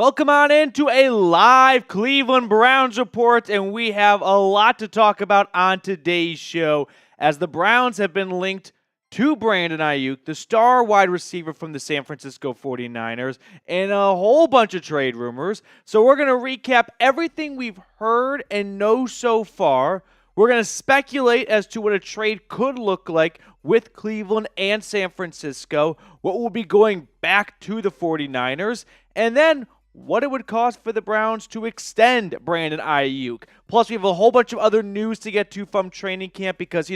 Welcome on into a live Cleveland Browns report, and we have a lot to talk about on today's show as the Browns have been linked to Brandon Aiyuk, the star wide receiver from the San Francisco 49ers, and a whole bunch of trade rumors. So we're going to recap everything we've heard and know so far. We're going to speculate as to what a trade could look like with Cleveland and San Francisco, what will be going back to the 49ers, and then what it would cost for the Browns to extend Brandon Aiyuk. Plus, we have a whole bunch of other news to get to from training camp because,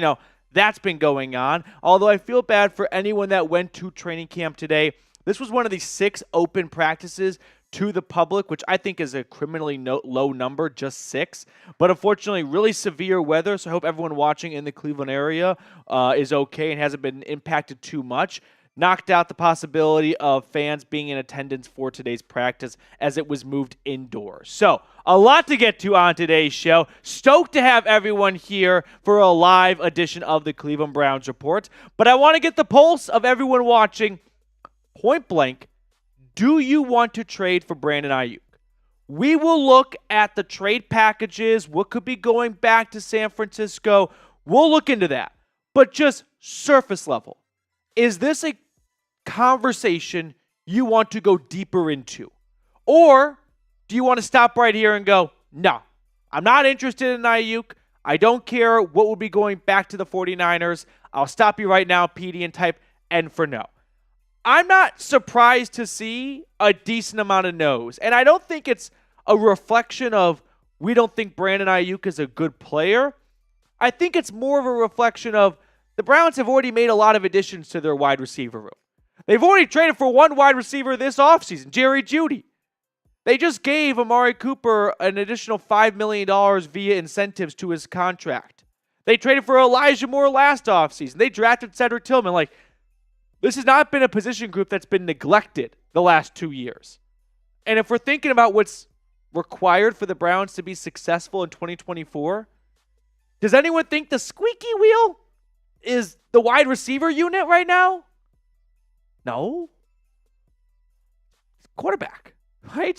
that's been going on. Although I feel bad for anyone that went to training camp today. This was one of the 6 open practices to the public, which I think is a criminally low number, just 6. But unfortunately, really severe weather, so I hope everyone watching in the Cleveland area is okay and hasn't been impacted too much. Knocked out the possibility of fans being in attendance for today's practice as it was moved indoors. So, a lot to get to on today's show. Stoked to have everyone here for a live edition of the Cleveland Browns Report. But I want to get the pulse of everyone watching. Point blank, do you want to trade for Brandon Aiyuk? We will look at the trade packages, what could be going back to San Francisco. We'll look into that. But just surface level, is this a conversation you want to go deeper into? Or do you want to stop right here and go, no, I'm not interested in Aiyuk. I don't care what will be going back to the 49ers. I'll stop you right now, PD, and type N for no. I'm not surprised to see a decent amount of no's. And I don't think it's a reflection of we don't think Brandon Aiyuk is a good player. I think it's more of a reflection of the Browns have already made a lot of additions to their wide receiver room. They've already traded for one wide receiver this offseason, Jerry Jeudy. They just gave Amari Cooper an additional $5 million via incentives to his contract. They traded for Elijah Moore last offseason. They drafted Cedric Tillman. This has not been a position group that's been neglected the last 2 years. And if we're thinking about what's required for the Browns to be successful in 2024, does anyone think the squeaky wheel is the wide receiver unit right now? No. It's quarterback, right?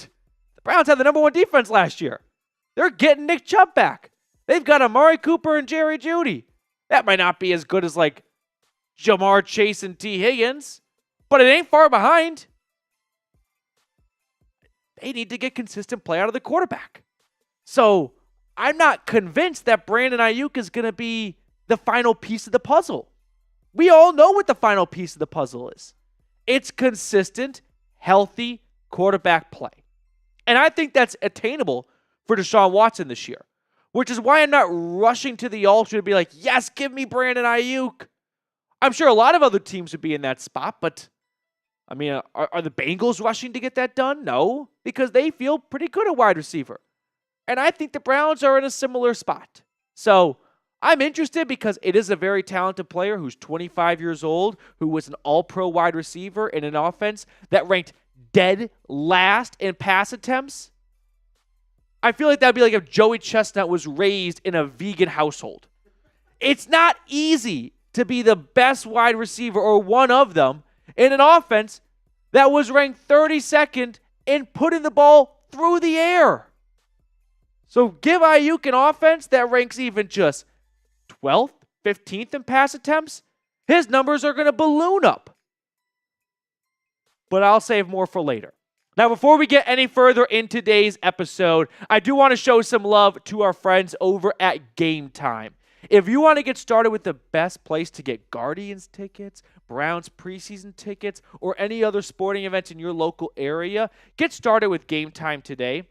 The Browns had the number 1 defense last year. They're getting Nick Chubb back. They've got Amari Cooper and Jerry Jeudy. That might not be as good as Jamar Chase and T. Higgins, but it ain't far behind. They need to get consistent play out of the quarterback. So I'm not convinced that Brandon Aiyuk is going to be the final piece of the puzzle. We all know what the final piece of the puzzle is. It's consistent, healthy quarterback play. And I think that's attainable for Deshaun Watson this year, which is why I'm not rushing to the altar to be like, yes, give me Brandon Aiyuk. I'm sure a lot of other teams would be in that spot, but are the Bengals rushing to get that done? No, because they feel pretty good at wide receiver. And I think the Browns are in a similar spot. So I'm interested because it is a very talented player who's 25 years old, who was an all-pro wide receiver in an offense that ranked dead last in pass attempts. I feel like that would be like if Joey Chestnut was raised in a vegan household. It's not easy to be the best wide receiver or one of them in an offense that was ranked 32nd in putting the ball through the air. So give Aiyuk an offense that ranks even just 12th, 15th in pass attempts, his numbers are going to balloon up. But I'll save more for later. Now, before we get any further in today's episode, I do want to show some love to our friends over at Gametime. If you want to get started with the best place to get Guardians tickets, Browns preseason tickets, or any other sporting events in your local area, get started with Gametime today.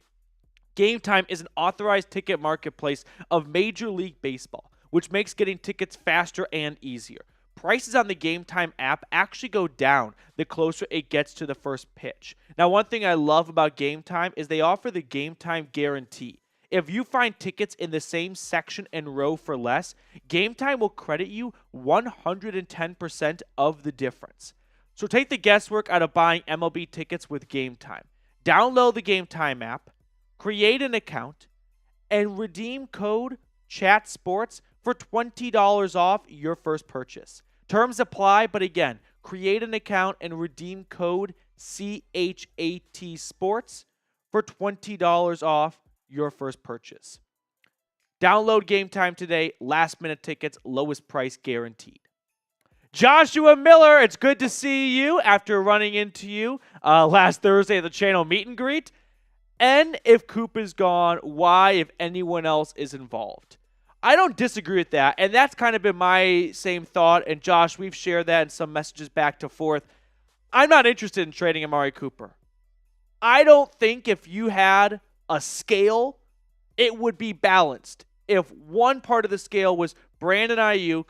Gametime is an authorized ticket marketplace of Major League Baseball, which makes getting tickets faster and easier. Prices on the Gametime app actually go down the closer it gets to the first pitch. Now, one thing I love about Gametime is they offer the Gametime guarantee. If you find tickets in the same section and row for less, Gametime will credit you 110% of the difference. So take the guesswork out of buying MLB tickets with Gametime. Download the Gametime app, create an account, and redeem code CHATSPORTS for $20 off your first purchase. Terms apply, but again, create an account and redeem code CHAT Sports for $20 off your first purchase. Download Gametime today. Last-minute tickets, lowest price guaranteed. Joshua Miller, it's good to see you after running into you last Thursday at the channel meet and greet. And if Coop is gone, why if anyone else is involved? I don't disagree with that, and that's kind of been my same thought. And Josh, we've shared that in some messages back to forth. I'm not interested in trading Amari Cooper. I don't think if you had a scale, it would be balanced. If one part of the scale was Brandon Aiyuk,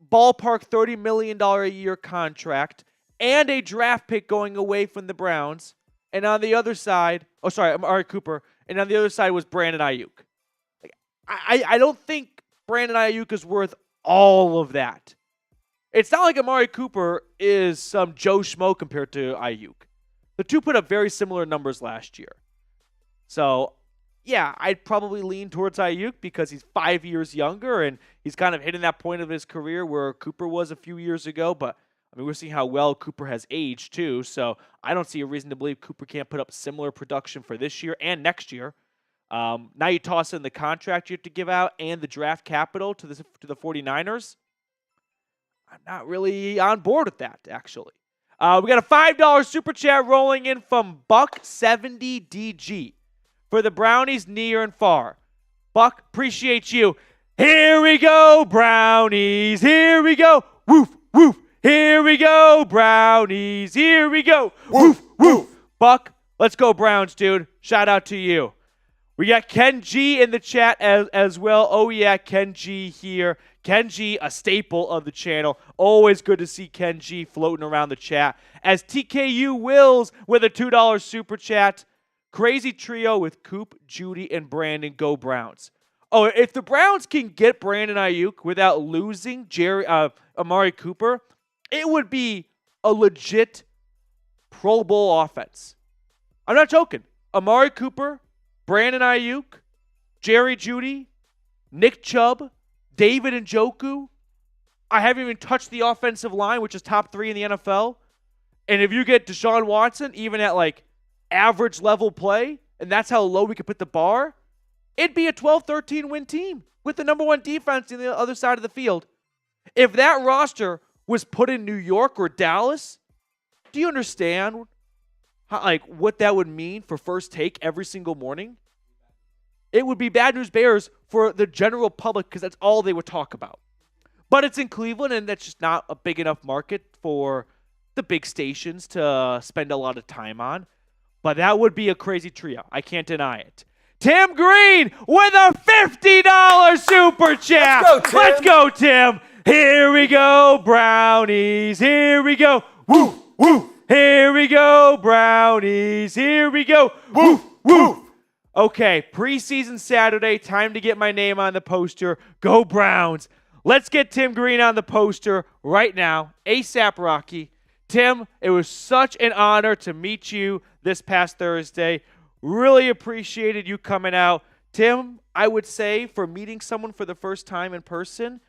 ballpark $30 million a year contract, and a draft pick going away from the Browns, and on the other side, Amari Cooper, and on the other side was Brandon Aiyuk. I don't think Brandon Aiyuk is worth all of that. It's not like Amari Cooper is some Joe Schmo compared to Aiyuk. The two put up very similar numbers last year. So, yeah, I'd probably lean towards Aiyuk because he's 5 years younger and he's kind of hitting that point of his career where Cooper was a few years ago. But, I mean, we're seeing how well Cooper has aged, too. So, I don't see a reason to believe Cooper can't put up similar production for this year and next year. Now you toss in the contract you have to give out and the draft capital to the 49ers. I'm not really on board with that, actually. We got a $5 super chat rolling in from Buck70DG for the Brownies near and far. Buck, appreciate you. Here we go, Brownies. Here we go. Woof, woof. Here we go, Brownies. Here we go. Woof, woof. Buck, let's go, Browns, dude. Shout out to you. We got Ken G in the chat as well. Oh, yeah, Ken G here. Ken G, a staple of the channel. Always good to see Ken G floating around the chat. As TKU Wills with a $2 super chat. Crazy trio with Coop, Judy, and Brandon. Go Browns. Oh, if the Browns can get Brandon Aiyuk without losing Amari Cooper, it would be a legit Pro Bowl offense. I'm not joking. Amari Cooper, Brandon Aiyuk, Jerry Jeudy, Nick Chubb, David Njoku. I haven't even touched the offensive line, which is top 3 in the NFL. And if you get Deshaun Watson, even at like average level play, and that's how low we could put the bar, it'd be a 12-13 win team with the number 1 defense on the other side of the field. If that roster was put in New York or Dallas, do you understand what that would mean for First Take every single morning? It would be bad news bears for the general public because that's all they would talk about. But it's in Cleveland, and that's just not a big enough market for the big stations to spend a lot of time on. But that would be a crazy trio. I can't deny it. Tim Green with a $50 super chat. Let's go, Tim. Here we go, Brownies. Here we go. Woo, woo. Here we go, Brownies. Here we go. Woo, woo. Okay, preseason Saturday, time to get my name on the poster. Go Browns. Let's get Tim Green on the poster right now. ASAP Rocky. Tim, it was such an honor to meet you this past Thursday. Really appreciated you coming out. Tim, I would say for meeting someone for the first time in person,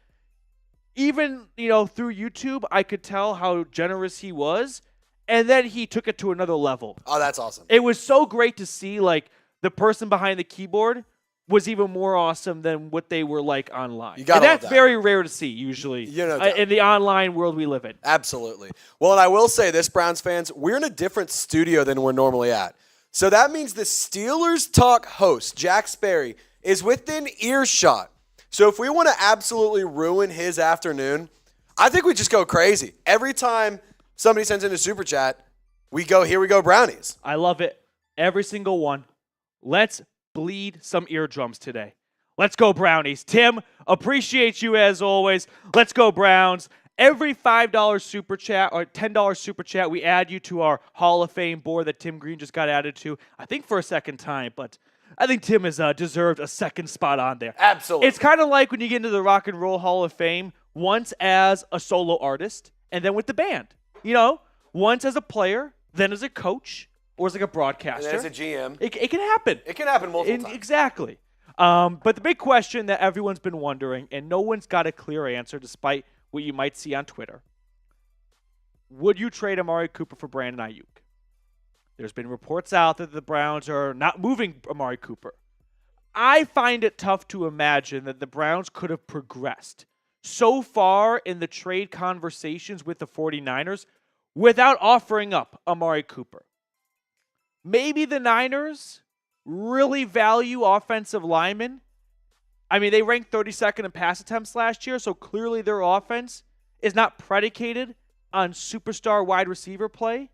even, through YouTube, I could tell how generous he was. And then he took it to another level. Oh, that's awesome. It was so great to see, the person behind the keyboard was even more awesome than what they were like online. You gotta that's love that. very rare to see, usually, in the online world we live in. Absolutely. Well, and I will say this, Browns fans, we're in a different studio than we're normally at. So that means the Steelers Talk host, Jack Sperry, is within earshot. So if we want to absolutely ruin his afternoon, I think we just go crazy. Every time somebody sends in a super chat, we go, here we go, Brownies. I love it. Every single one. Let's bleed some eardrums today. Let's go, Brownies. Tim, appreciate you as always. Let's go, Browns. Every $5 super chat or $10 super chat, we add you to our Hall of Fame board that Tim Green just got added to, I think for a second time, but I think Tim has deserved a second spot on there. Absolutely. It's kind of like when you get into the Rock and Roll Hall of Fame, once as a solo artist and then with the band. Once as a player, then as a coach, or as a broadcaster. And as a GM. It can happen. It can happen multiple times. Exactly. But the big question that everyone's been wondering, and no one's got a clear answer despite what you might see on Twitter, would you trade Amari Cooper for Brandon Aiyuk? There's been reports out that the Browns are not moving Amari Cooper. I find it tough to imagine that the Browns could have progressed so far in the trade conversations with the 49ers without offering up Amari Cooper. Maybe the Niners really value offensive linemen. I mean, they ranked 32nd in pass attempts last year, so clearly their offense is not predicated on superstar wide receiver play.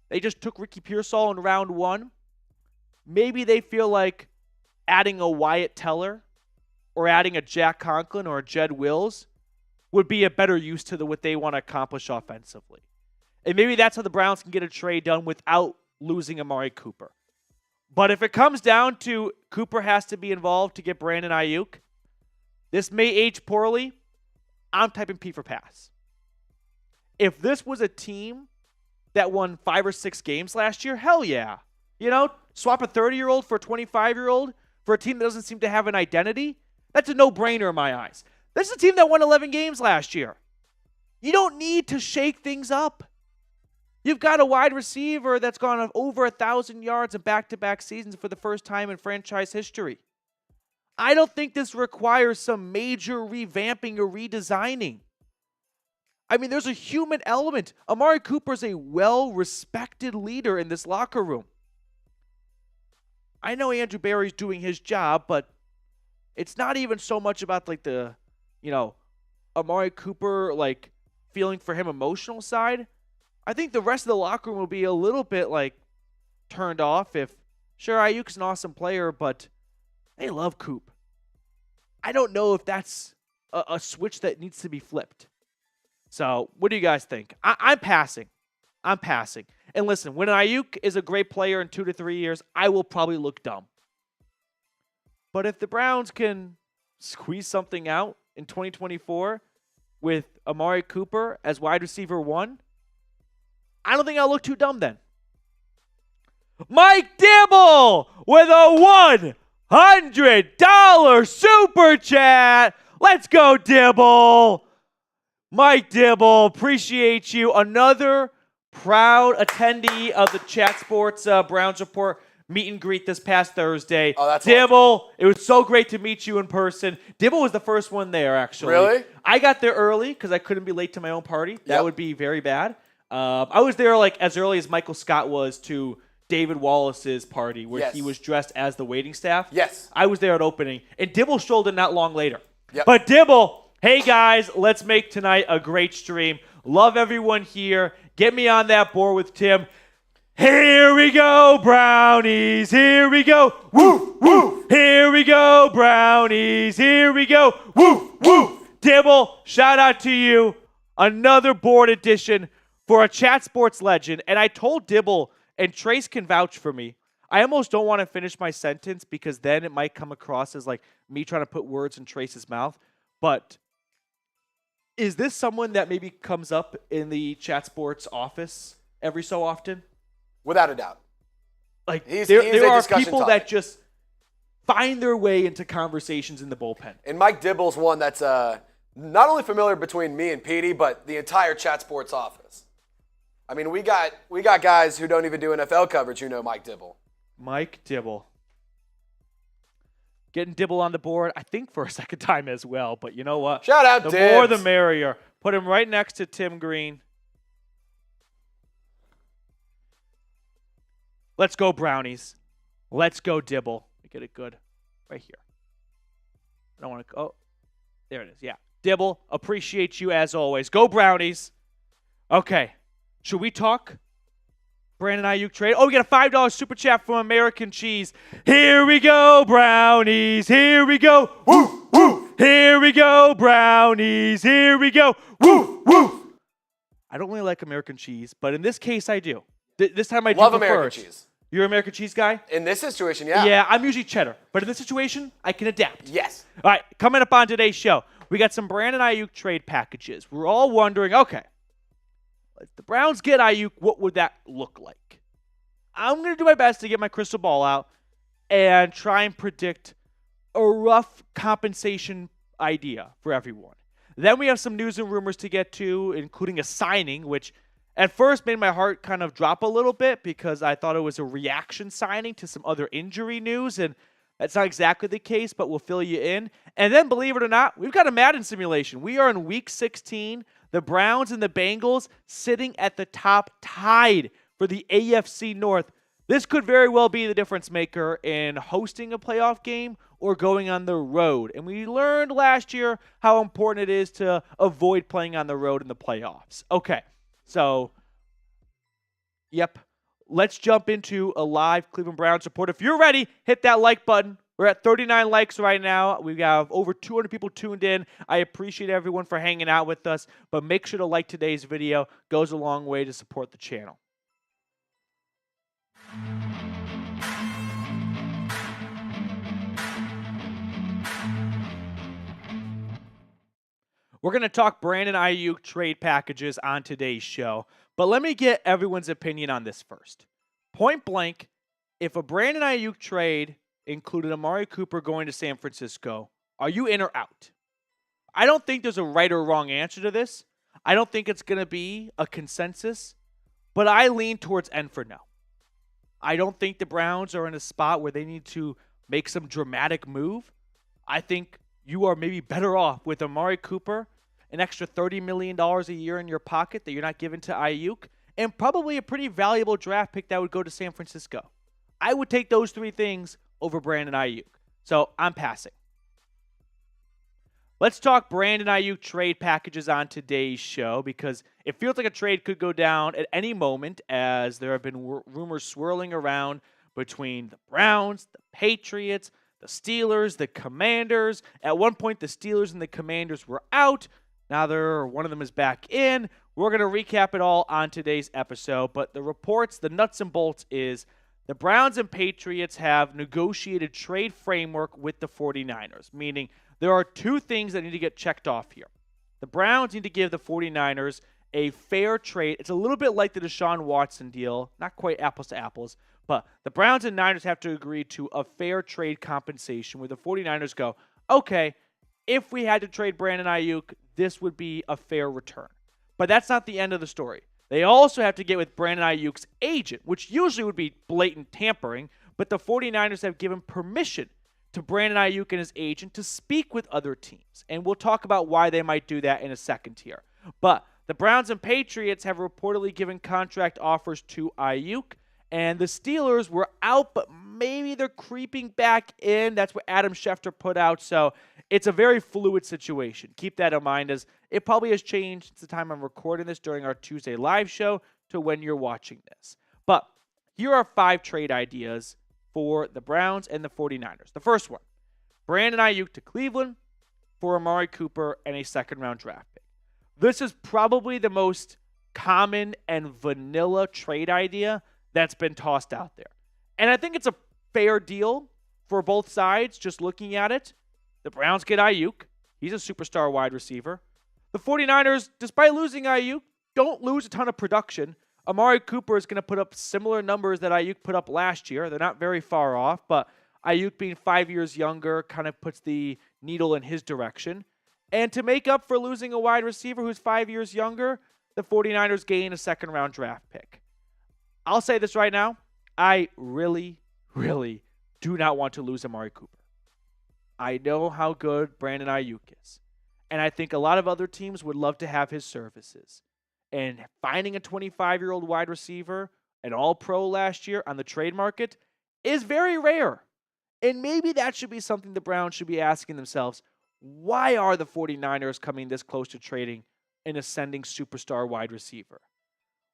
They just took Ricky Pearsall in round 1. Maybe they feel like adding a Wyatt Teller or adding a Jack Conklin or a Jed Wills would be a better use to what they want to accomplish offensively. And maybe that's how the Browns can get a trade done without losing Amari Cooper. But if it comes down to Cooper has to be involved to get Brandon Aiyuk, this may age poorly. I'm typing P for pass. If this was a team that won 5 or 6 games last year, hell yeah. Swap a 30-year-old for a 25-year-old for a team that doesn't seem to have an identity. That's a no-brainer in my eyes. This is a team that won 11 games last year. You don't need to shake things up. You've got a wide receiver that's gone over 1,000 yards in back-to-back seasons for the first time in franchise history. I don't think this requires some major revamping or redesigning. I mean, there's a human element. Amari Cooper is a well-respected leader in this locker room. I know Andrew Berry's doing his job, but it's not even so much about Amari Cooper, feeling for him emotional side. I think the rest of the locker room will be a little bit turned off if, sure, Aiyuk's an awesome player, but they love Coop. I don't know if that's a switch that needs to be flipped. So what do you guys think? I'm passing. And listen, when Aiyuk is a great player in 2 to 3 years, I will probably look dumb. But if the Browns can squeeze something out in 2024 with Amari Cooper as wide receiver 1, I don't think I'll look too dumb then. Mike Dibble with a $100 super chat. Let's go, Dibble. Mike Dibble, appreciate you. Another proud attendee of the Chat Sports Browns Report meet and greet this past Thursday. Oh, that's Dibble, it was so great to meet you in person. Dibble was the first one there, actually. Really? I got there early because I couldn't be late to my own party. That would be very bad. I was there as early as Michael Scott was to David Wallace's party where he was dressed as the waiting staff. Yes. I was there at opening, and Dibble strolled in not long later. Yep. But Dibble, hey guys, let's make tonight a great stream. Love everyone here. Get me on that board with Tim. Here we go, Brownies. Here we go. Woo, woo. Here we go, Brownies. Here we go. Woo, woo. Dibble, shout out to you. Another board edition for a Chat Sports legend. And I told Dibble, and Trace can vouch for me, I almost don't want to finish my sentence because then it might come across as me trying to put words in Trace's mouth. But is this someone that maybe comes up in the Chat Sports office every so often? Without a doubt. There are people that just find their way into conversations in the bullpen. And Mike Dibble's one that's not only familiar between me and Petey, but the entire Chat Sports office. I mean, we got guys who don't even do NFL coverage who know Mike Dibble. Mike Dibble. Getting Dibble on the board, I think for a second time as well. But you know what? Shout out, The more the merrier. Put him right next to Tim Green. Let's go, Brownies. Let's go, Dibble. Get it good. Right here. I don't want to... Oh, there it is. Yeah. Dibble, appreciate you as always. Go, Brownies. Okay. Should we talk Brandon Aiyuk trade? Oh, we got a $5 super chat from American Cheese. Here we go, Brownies. Here we go. Woo, woo. Here we go, Brownies. Here we go. Woo, woo. I don't really like American cheese, but in this case, I do. This time I do. Love American cheese. You're an American cheese guy? In this situation, yeah. Yeah, I'm usually cheddar. But in this situation, I can adapt. Yes. All right, coming up on today's show, we got some Brandon Aiyuk trade packages. We're all wondering, okay, if the Browns get Aiyuk, what would that look like? I'm going to do my best to get my crystal ball out and try and predict a rough compensation idea for everyone. Then we have some news and rumors to get to, including a signing, which At first made my heart kind of drop a little bit because I thought it was a reaction signing to some other injury news, and that's not exactly the case, but we'll fill you in. And then, believe it or not, we've got a Madden simulation. We are in Week 16. The Browns and the Bengals sitting at the top, tied for the AFC North. This could very well be the difference maker in hosting a playoff game or going on the road. And we learned last year how important it is to avoid playing on the road in the playoffs. Okay, so, yep. Let's jump into a live Cleveland Browns report. If you're ready, hit that like button. We're at 39 likes right now. We have over 200 people tuned in. I appreciate everyone for hanging out with us, but make sure to like today's video. Goes a long way to support the channel. We're going to talk Brandon Aiyuk trade packages on today's show, but let me get everyone's opinion on this first. Point blank, if a Brandon Aiyuk trade included Amari Cooper going to San Francisco, are you in or out? I don't think there's a right or wrong answer to this. I don't think it's going to be a consensus, but I lean towards N for no. I don't think the Browns are in a spot where they need to make some dramatic move. I think you are maybe better off with Amari Cooper, an extra $30 million a year in your pocket that you're not giving to Aiyuk, and probably a pretty valuable draft pick that would go to San Francisco. I would take those three things over Brandon Aiyuk. So I'm passing. Let's talk Brandon Aiyuk trade packages on today's show because it feels like a trade could go down at any moment as there have been rumors swirling around between the Browns, the Patriots, the Steelers, the Commanders. At one point, the Steelers and the Commanders were out. Now one of them is back in. We're going to recap it all on today's episode, but the reports, the nuts and bolts is the Browns and Patriots have negotiated trade framework with the 49ers, meaning there are two things that need to get checked off here. The Browns need to give the 49ers a fair trade. It's a little bit like the Deshaun Watson deal, not quite apples to apples, but the Browns and Niners have to agree to a fair trade compensation where the 49ers go, okay, if we had to trade Brandon Aiyuk, this would be a fair return. But that's not the end of the story. They also have to get with Brandon Aiyuk's agent, which usually would be blatant tampering, but the 49ers have given permission to Brandon Aiyuk and his agent to speak with other teams. And we'll talk about why they might do that in a second here. But the Browns and Patriots have reportedly given contract offers to Aiyuk, and the Steelers were out, but maybe they're creeping back in. That's what Adam Schefter put out. So it's a very fluid situation. Keep that in mind as it probably has changed since the time I'm recording this during our Tuesday live show to when you're watching this. But here are 5 trade ideas for the Browns and the 49ers. The first one, Brandon Aiyuk to Cleveland for Amari Cooper and a second-round draft pick. This is probably the most common and vanilla trade idea that's been tossed out there. And I think it's a fair deal for both sides, just looking at it. The Browns get Aiyuk. He's a superstar wide receiver. The 49ers, despite losing Aiyuk, don't lose a ton of production. Amari Cooper is going to put up similar numbers that Aiyuk put up last year. They're not very far off, but Aiyuk being 5 years younger kind of puts the needle in his direction. And to make up for losing a wide receiver who's 5 years younger, the 49ers gain a second-round draft pick. I'll say this right now. I really, really do not want to lose Amari Cooper. I know how good Brandon Aiyuk is. And I think a lot of other teams would love to have his services. And finding a 25-year-old wide receiver, an all-pro last year on the trade market, is very rare. And maybe that should be something the Browns should be asking themselves. Why are the 49ers coming this close to trading an ascending superstar wide receiver?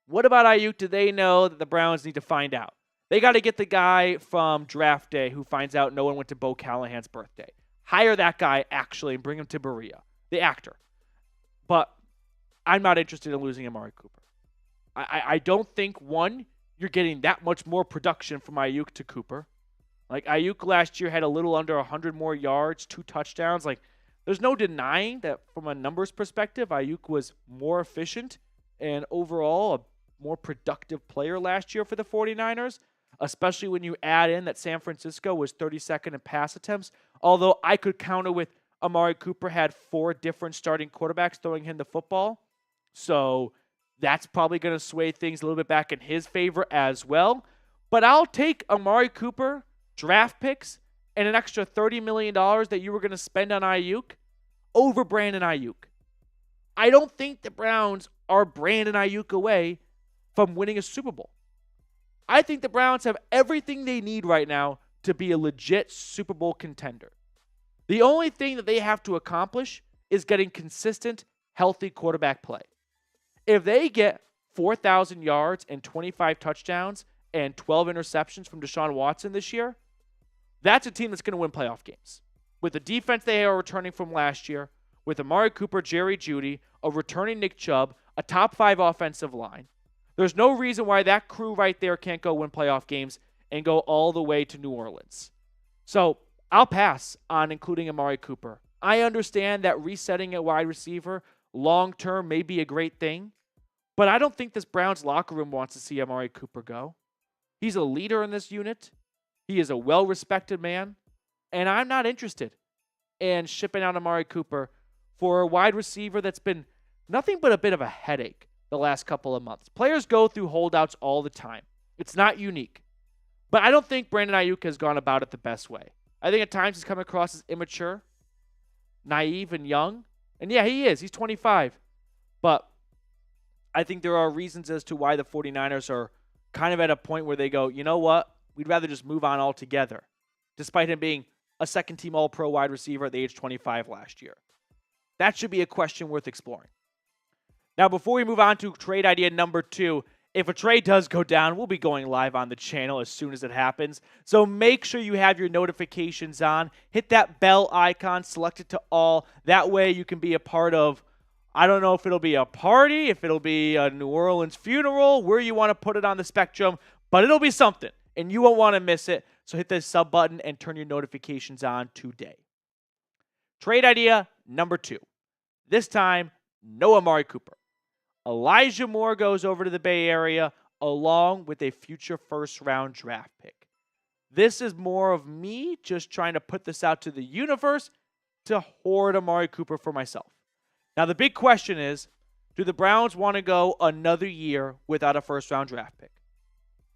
What about Aiyuk? Do they know that the Browns need to find out? They got to get the guy from draft day who finds out no one went to Bo Callahan's birthday. Hire that guy, actually, and bring him to Berea, the actor. But I'm not interested in losing Amari Cooper. I don't think, one, you're getting that much more production from Aiyuk to Cooper. Like, Aiyuk last year had a little under 100 more yards, 2 touchdowns. Like, there's no denying that from a numbers perspective, Aiyuk was more efficient and overall a more productive player last year for the 49ers, especially when you add in that San Francisco was 32nd in pass attempts. Although I could counter with Amari Cooper had 4 different starting quarterbacks throwing him the football. So That's probably going to sway things a little bit back in his favor as well. But I'll take Amari Cooper, draft picks, and an extra $30 million that you were going to spend on Aiyuk over Brandon Aiyuk. I don't think the Browns are Brandon Aiyuk away from winning a Super Bowl. I think the Browns have everything they need right now to be a legit Super Bowl contender. The only thing that they have to accomplish is getting consistent, healthy quarterback play. If they get 4,000 yards and 25 touchdowns and 12 interceptions from Deshaun Watson this year, that's a team that's going to win playoff games. With the defense they are returning from last year, with Amari Cooper, Jerry Jeudy, a returning Nick Chubb, a top 5 offensive line, there's no reason why that crew right there can't go win playoff games and go all the way to New Orleans. So I'll pass on including Amari Cooper. I understand that resetting at wide receiver long-term may be a great thing, but I don't think this Browns locker room wants to see Amari Cooper go. He's a leader in this unit. He is a well-respected man, and I'm not interested in shipping out Amari Cooper for a wide receiver that's been nothing but a bit of a headache the last couple of months. Players go through holdouts all the time. It's not unique. But I don't think Brandon Aiyuk has gone about it the best way. I think at times he's come across as immature, naive, and young. And yeah, he is. He's 25. But I think there are reasons as to why the 49ers are kind of at a point where they go, you know what? We'd rather just move on altogether, despite him being a second-team All-Pro wide receiver at the age 25 last year. That should be a question worth exploring. Now, before we move on to trade idea number 2, if a trade does go down, we'll be going live on the channel as soon as it happens. So make sure you have your notifications on. Hit that bell icon, select it to all. That way you can be a part of, I don't know if it'll be a party, if it'll be a New Orleans funeral, where you want to put it on the spectrum, but it'll be something, and you won't want to miss it. So hit the sub button and turn your notifications on today. Trade idea number 2. This time, no Amari Cooper. Elijah Moore goes over to the Bay Area along with a future first-round draft pick. This is more of me just trying to put this out to the universe to hoard Amari Cooper for myself. Now, the big question is, do the Browns want to go another year without a first-round draft pick?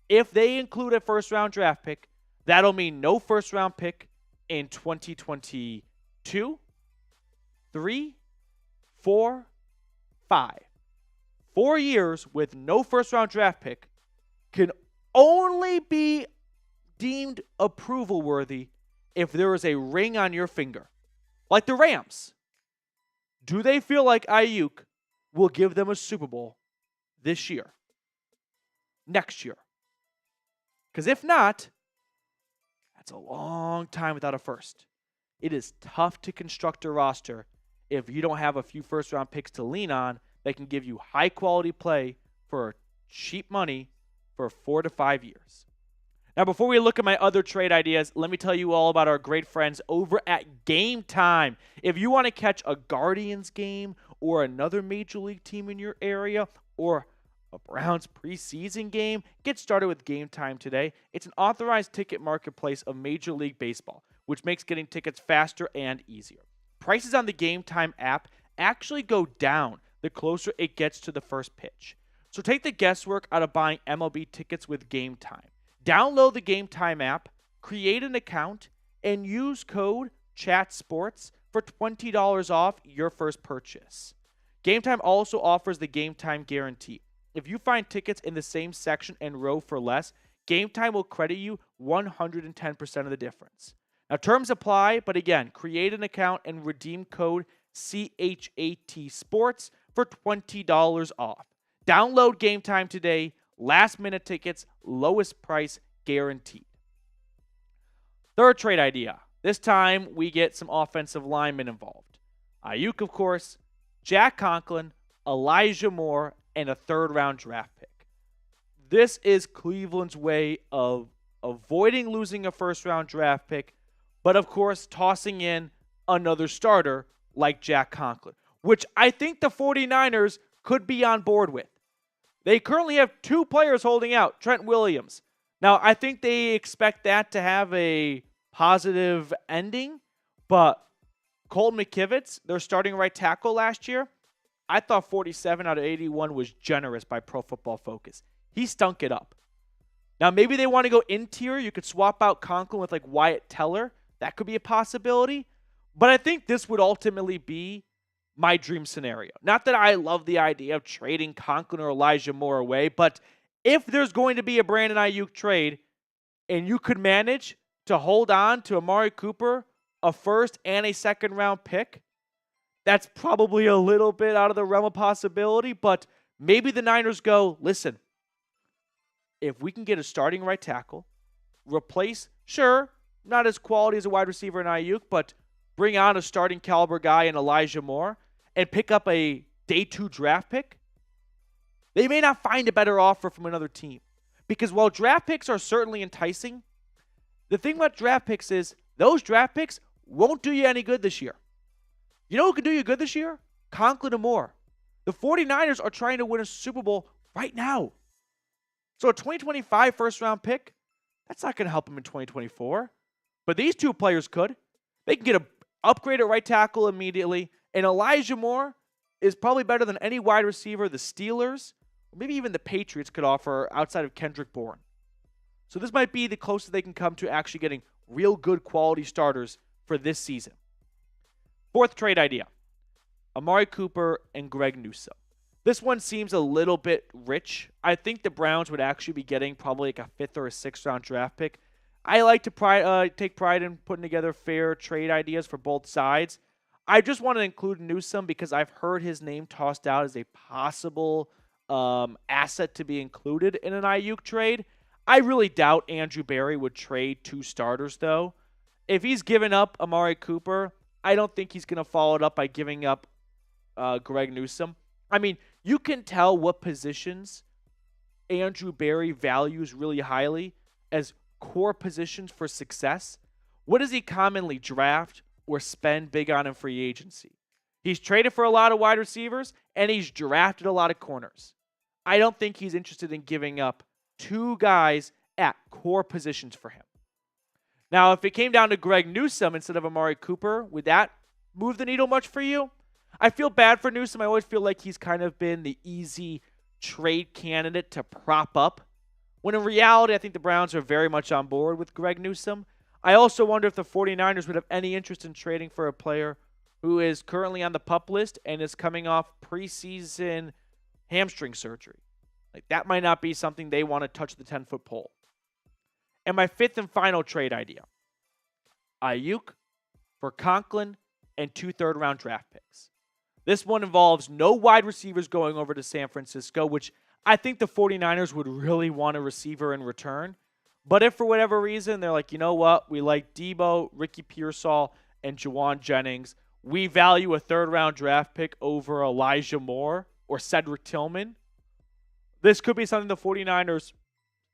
If they include a first-round draft pick, that'll mean no first-round pick in 2022, 3, 4, 5. 4 years with no first-round draft pick can only be deemed approval-worthy if there is a ring on your finger. Like the Rams. Do they feel like Aiyuk will give them a Super Bowl this year? Next year? Because if not, that's a long time without a first. It is tough to construct a roster if you don't have a few first-round picks to lean on that can give you high-quality play for cheap money for 4 to 5 years. Now, before we look at my other trade ideas, let me tell you all about our great friends over at Gametime. If you want to catch a Guardians game or another Major League team in your area or a Browns preseason game, get started with Gametime today. It's an authorized ticket marketplace of Major League Baseball, which makes getting tickets faster and easier. Prices on the Gametime app actually go down the closer it gets to the first pitch. So take the guesswork out of buying MLB tickets with Gametime. Download the Gametime app, create an account, and use code CHATSPORTS for $20 off your first purchase. Gametime also offers the Gametime guarantee. If you find tickets in the same section and row for less, Gametime will credit you 110% of the difference. Now, terms apply, but again, create an account and redeem code CHAT Sports for $20 off. Download Gametime today. Last minute tickets, lowest price guaranteed. Third trade idea. This time we get some offensive linemen involved. Aiyuk, of course, Jack Conklin, Elijah Moore, and a third-round draft pick. This is Cleveland's way of avoiding losing a first-round draft pick, but of course tossing in another starter like Jack Conklin, which I think the 49ers could be on board with. They currently have 2 players holding out, Trent Williams. Now, I think they expect that to have a positive ending, but Colton McKivitz, their starting right tackle last year, I thought 47 out of 81 was generous by Pro Football Focus. He stunk it up. Now, maybe they want to go interior. You could swap out Conklin with like Wyatt Teller. That could be a possibility. But I think this would ultimately be my dream scenario. Not that I love the idea of trading Conklin or Elijah Moore away, but if there's going to be a Brandon Aiyuk trade and you could manage to hold on to Amari Cooper, a first and a second round pick, that's probably a little bit out of the realm of possibility, but maybe the Niners go, listen, if we can get a starting right tackle, replace, sure, not as quality as a wide receiver in Aiyuk, but bring on a starting caliber guy in Elijah Moore and pick up a day 2 draft pick, they may not find a better offer from another team. Because while draft picks are certainly enticing, the thing about draft picks is those draft picks won't do you any good this year. You know who could do you good this year? Conklin and Moore. The 49ers are trying to win a Super Bowl right now. So a 2025 first-round pick, that's not going to help them in 2024. But these two players could. They can get an upgrade at right tackle immediately. And Elijah Moore is probably better than any wide receiver the Steelers, or maybe even the Patriots could offer outside of Kendrick Bourne. So this might be the closest they can come to actually getting real good quality starters for this season. Fourth trade idea, Amari Cooper and Greg Newsome. This one seems a little bit rich. I think the Browns would actually be getting probably like a 5th or a 6th round draft pick. I like to take pride in putting together fair trade ideas for both sides. I just want to include Newsome because I've heard his name tossed out as a possible asset to be included in an Aiyuk trade. I really doubt Andrew Berry would trade 2 starters, though. If he's given up Amari Cooper, I don't think he's going to follow it up by giving up Greg Newsome. I mean, you can tell what positions Andrew Berry values really highly as core positions for success. What does he commonly draft or spend big on in free agency? He's traded for a lot of wide receivers, and he's drafted a lot of corners. I don't think he's interested in giving up 2 guys at core positions for him. Now, if it came down to Greg Newsome instead of Amari Cooper, would that move the needle much for you? I feel bad for Newsome. I always feel like he's kind of been the easy trade candidate to prop up, when in reality, I think the Browns are very much on board with Greg Newsome. I also wonder if the 49ers would have any interest in trading for a player who is currently on the PUP list and is coming off preseason hamstring surgery. Like, that might not be something they want to touch the 10-foot pole. And my 5th and final trade idea, Aiyuk for Conklin and 2 third-round draft picks. This one involves no wide receivers going over to San Francisco, which I think the 49ers would really want a receiver in return. But if for whatever reason they're like, you know what, we like Debo, Ricky Pearsall, and Juwan Jennings, we value a 3rd-round draft pick over Elijah Moore or Cedric Tillman, this could be something the 49ers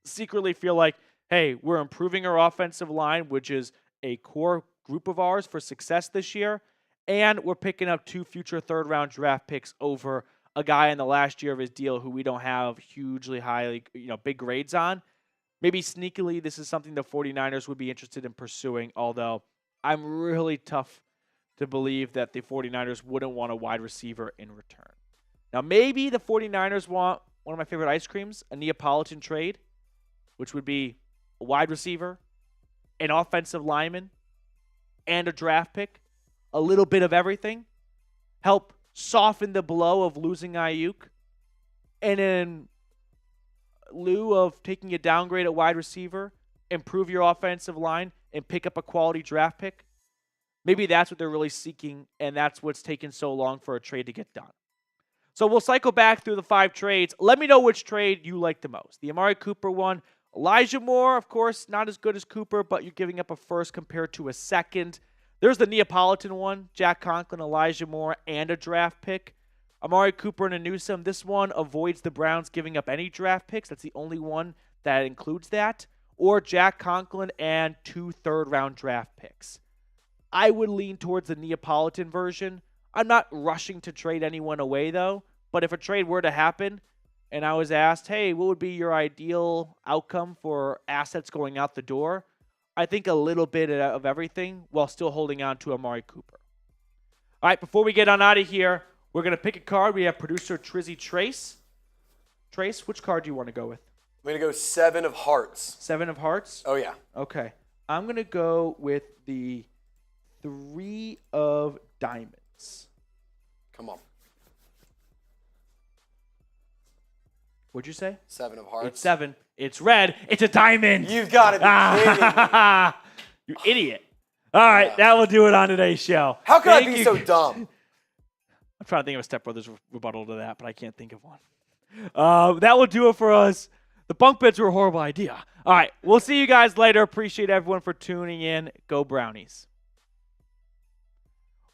secretly feel like, hey, we're improving our offensive line, which is a core group of ours for success this year, and we're picking up 2 future 3rd-round draft picks over a guy in the last year of his deal who we don't have hugely highly, big grades on. Maybe sneakily, this is something the 49ers would be interested in pursuing, although I'm really tough to believe that the 49ers wouldn't want a wide receiver in return. Now, maybe the 49ers want one of my favorite ice creams, a Neapolitan trade, which would be a wide receiver, an offensive lineman, and a draft pick. A little bit of everything. Help soften the blow of losing Aiyuk. And in lieu of taking a downgrade at wide receiver, improve your offensive line, and pick up a quality draft pick. Maybe that's what they're really seeking, and that's what's taken so long for a trade to get done. So we'll cycle back through the 5 trades. Let me know which trade you like the most. The Amari Cooper one. Elijah Moore, of course, not as good as Cooper, but you're giving up a first compared to a second. There's the Neapolitan one. Jack Conklin, Elijah Moore, and a draft pick. Amari Cooper and a Newsome. This one avoids the Browns giving up any draft picks. That's the only one that includes that. Or Jack Conklin and 2 third-round draft picks. I would lean towards the Neapolitan version. I'm not rushing to trade anyone away, though. But if a trade were to happen, and I was asked, hey, what would be your ideal outcome for assets going out the door? I think a little bit of everything while still holding on to Amari Cooper. All right, before we get on out of here, We're going to pick a card. We have producer Trizzy Trace. Trace, which card do you want to go with? I'm going to go 7 of hearts. 7 of hearts? Oh, yeah. Okay. I'm going to go with the 3 of diamonds. Come on. What'd you say? 7 of hearts. It's 7. It's red. It's a diamond. You've got to be You kidding me. idiot. All right, that will do it on today's show. How could I be so dumb? I'm trying to think of a Step Brothers rebuttal to that, but I can't think of one. That will do it for us. The bunk beds were a horrible idea. All right, we'll see you guys later. Appreciate everyone for tuning in. Go Brownies.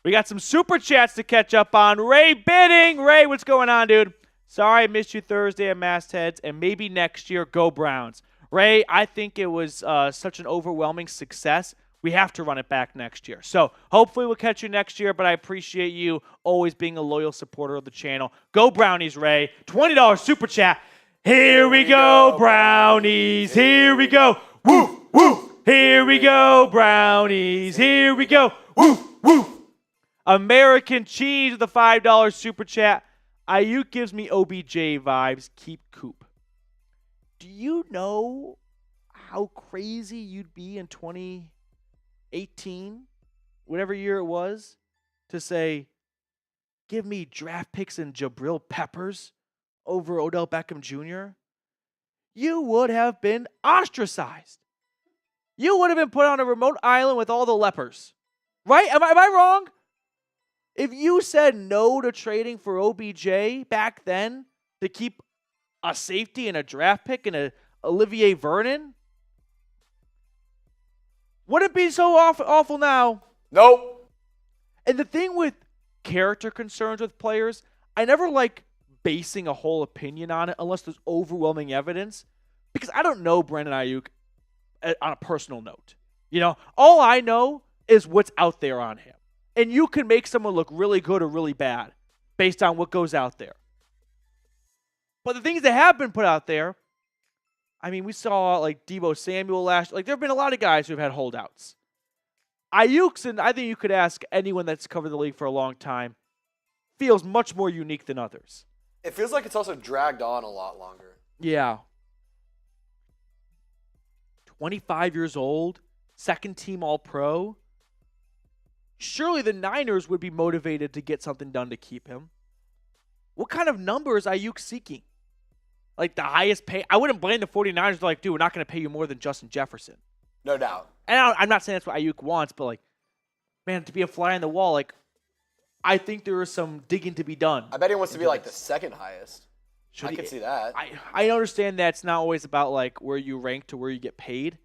We got some super chats to catch up on. Ray Bidding. Ray, what's going on, dude? Sorry I missed you Thursday at Mastheads, and maybe next year, go Browns. Ray, I think it was such an overwhelming success. We have to run it back next year. So hopefully we'll catch you next year, but I appreciate you always being a loyal supporter of the channel. Go Brownies, Ray. $20 super chat. Here we go, Brownies. Here we go. Woo, woo. Here we go, Brownies. Here we go. Woo, woo. American Cheese with the $5 super chat. Aiyuk gives me OBJ vibes. Keep Coop. Do you know how crazy you'd be in 2018, whatever year it was, to say, give me draft picks and Jabril Peppers over Odell Beckham Jr.? You would have been ostracized. You would have been put on a remote island with all the lepers. Right? Am I wrong? If you said no to trading for OBJ back then to keep a safety and a draft pick and a Olivier Vernon, would it be so awful now? Nope. And the thing with character concerns with players, I never like basing a whole opinion on it unless there's overwhelming evidence, because I don't know Brandon Aiyuk on a personal note. You know, all I know is what's out there on him. And you can make someone look really good or really bad based on what goes out there. But the things that have been put out there, I mean, we saw like Deebo Samuel last. Like, there have been a lot of guys who have had holdouts. Aiyuk's, and I think you could ask anyone that's covered the league for a long time, feels much more unique than others. It feels like it's also dragged on a lot longer. Yeah. 25 years old, second team All-Pro. Surely the Niners would be motivated to get something done to keep him. What kind of numbers are Aiyuk seeking? Like the highest pay? I wouldn't blame the 49ers. They're like, dude, we're not going to pay you more than Justin Jefferson. No doubt. And I'm not saying that's what Aiyuk wants, but like, man, to be a fly on the wall, like, I think there is some digging to be done. I bet he wants to be like the second highest. I could see that. I understand that's not always about like where you rank to where you get paid,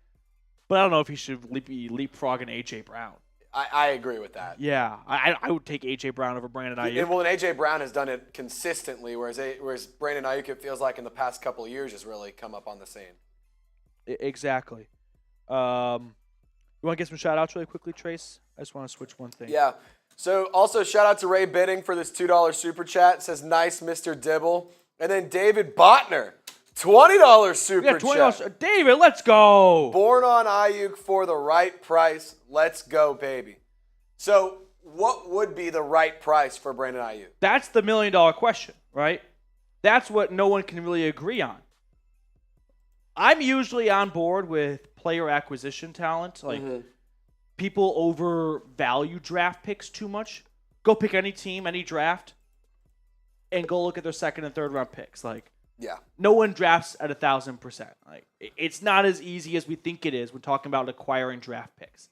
but I don't know if he should be leapfrogging A.J. Brown. I agree with that. Yeah, I would take A.J. Brown over Brandon Aiyuk. Well, and A.J. Brown has done it consistently, whereas Brandon Aiyuk, it feels like in the past couple of years, has really come up on the scene. Exactly. You want to get some shout-outs really quickly, Trace? I just want to switch one thing. Yeah. So also shout out to Ray Bidding for this $2 super chat. It says, nice, Mr. Dibble. And then David Botner, $20 super chat. David, let's go. Born on Aiyuk for the right price. Let's go, baby. So what would be the right price for Brandon Aiyuk? That's the $1 million question, right? That's what no one can really agree on. I'm usually on board with player acquisition talent. Like, people overvalue draft picks too much. Go pick any team, any draft, and go look at their second and third round picks. Like, yeah, no one drafts at 1,000%. Like, it's not as easy as we think it is when talking about acquiring draft picks.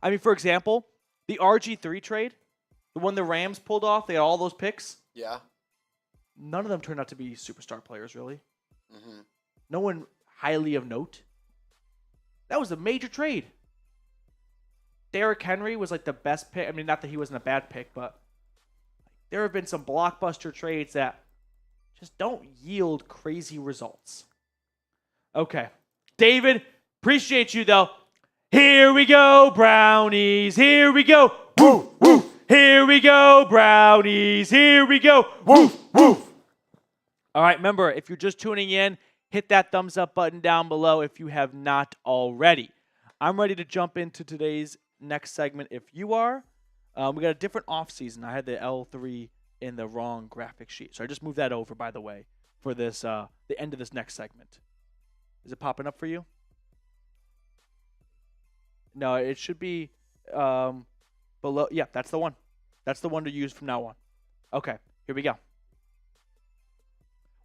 I mean, for example, the RG3 trade, the one the Rams pulled off, they had all those picks. Yeah. None of them turned out to be superstar players, really. No one highly of note. That was a major trade. Derrick Henry was like the best pick. I mean, not that he wasn't a bad pick, but there have been some blockbuster trades that just don't yield crazy results. Okay. David, appreciate you, though. Here we go, Brownies. Here we go. Woo, woo. Here we go, Brownies. Here we go. Woo, woo. All right, remember, if you're just tuning in, hit that thumbs up button down below if you have not already. I'm ready to jump into today's next segment if you are. We got a different offseason. I had the L3 in the wrong graphic sheet. So I just moved that over, by the way, for this the end of this next segment. Is it popping up for you? No, it should be below. Yeah, that's the one. That's the one to use from now on. Okay, here we go.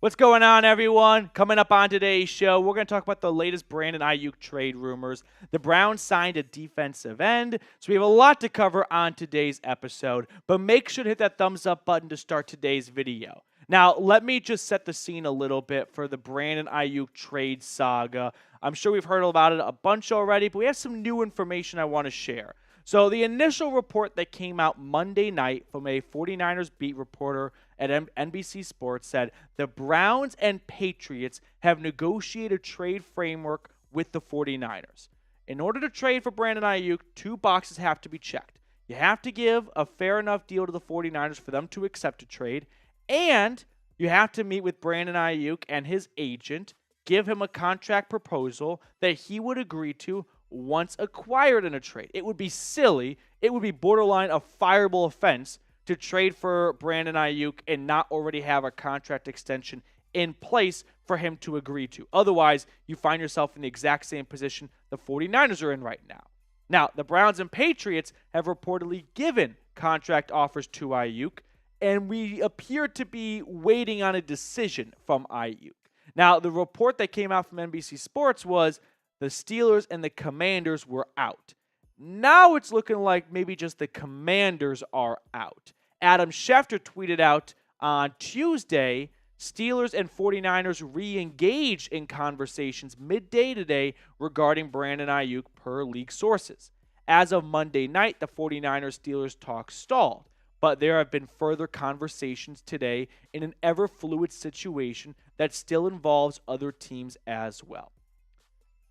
What's going on, everyone? Coming up on today's show, we're going to talk about the latest Brandon Aiyuk trade rumors. The Browns signed a defensive end, so we have a lot to cover on today's episode. But make sure to hit that thumbs up button to start today's video. Now, let me just set the scene a little bit for the Brandon Aiyuk trade saga. I'm sure we've heard about it a bunch already, but we have some new information I want to share. So the initial report that came out Monday night from a 49ers beat reporter at NBC Sports said the Browns and Patriots have negotiated a trade framework with the 49ers. In order to trade for Brandon Aiyuk, 2 boxes have to be checked. You have to give a fair enough deal to the 49ers for them to accept a trade, and you have to meet with Brandon Aiyuk and his agent, give him a contract proposal that he would agree to once acquired in a trade. It would be silly. It would be borderline a fireable offense to trade for Brandon Aiyuk and not already have a contract extension in place for him to agree to. Otherwise, you find yourself in the exact same position the 49ers are in right now. Now, the Browns and Patriots have reportedly given contract offers to Aiyuk, and we appear to be waiting on a decision from Aiyuk. Now, the report that came out from NBC Sports was the Steelers and the Commanders were out. Now it's looking like maybe just the Commanders are out. Adam Schefter tweeted out on Tuesday, Steelers and 49ers re-engaged in conversations midday today regarding Brandon Aiyuk per league sources. As of Monday night, the 49ers-Steelers talk stalled, but there have been further conversations today in an ever-fluid situation that still involves other teams as well.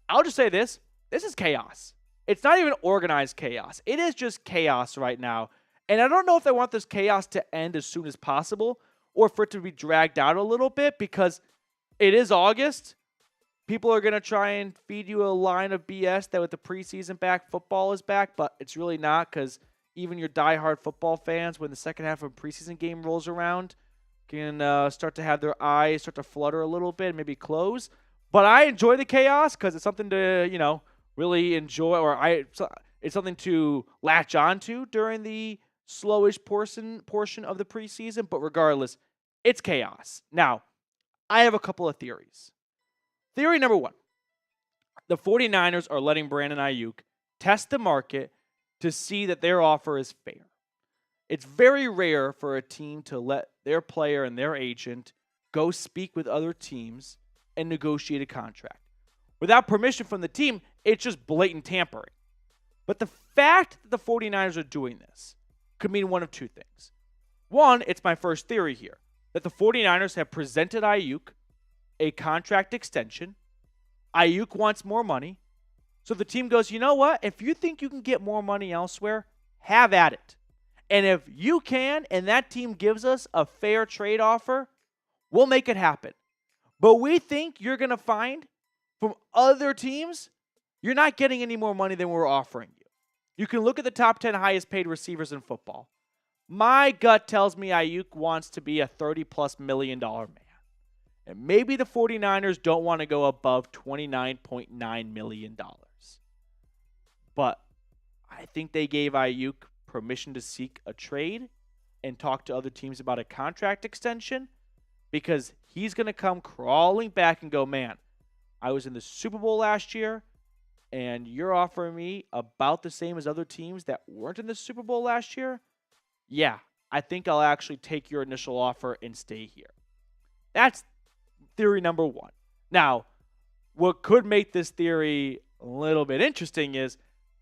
I'll just say this. This is chaos. It's not even organized chaos. It is just chaos right now. And I don't know if they want this chaos to end as soon as possible or for it to be dragged out a little bit because it is August. People are going to try and feed you a line of BS that with the preseason back, football is back, but it's really not because even your diehard football fans, when the second half of a preseason game rolls around, can start to have their eyes start to flutter a little bit and maybe close. But I enjoy the chaos because it's something to, really enjoy, or it's something to latch onto during the slowish portion of the preseason. But regardless, it's chaos. Now, I have a couple of theories. Theory number 1, the 49ers are letting Brandon Aiyuk test the market to see that their offer is fair. It's very rare for a team to let their player and their agent go speak with other teams and negotiate a contract. Without permission from the team, it's just blatant tampering. But the fact that the 49ers are doing this could mean one of 2 things. One, it's my first theory here, that the 49ers have presented Aiyuk a contract extension. Aiyuk wants more money. So the team goes, you know what? If you think you can get more money elsewhere, have at it. And if you can, and that team gives us a fair trade offer, we'll make it happen. But we think you're going to find from other teams, you're not getting any more money than we're offering you. You can look at the top 10 highest paid receivers in football. My gut tells me Aiyuk wants to be a $30+ million man. And maybe the 49ers don't want to go above $29.9 million. But I think they gave Aiyuk permission to seek a trade and talk to other teams about a contract extension because he's going to come crawling back and go, man, I was in the Super Bowl last year and you're offering me about the same as other teams that weren't in the Super Bowl last year? Yeah, I think I'll actually take your initial offer and stay here. That's theory number 1. Now, what could make this theory a little bit interesting is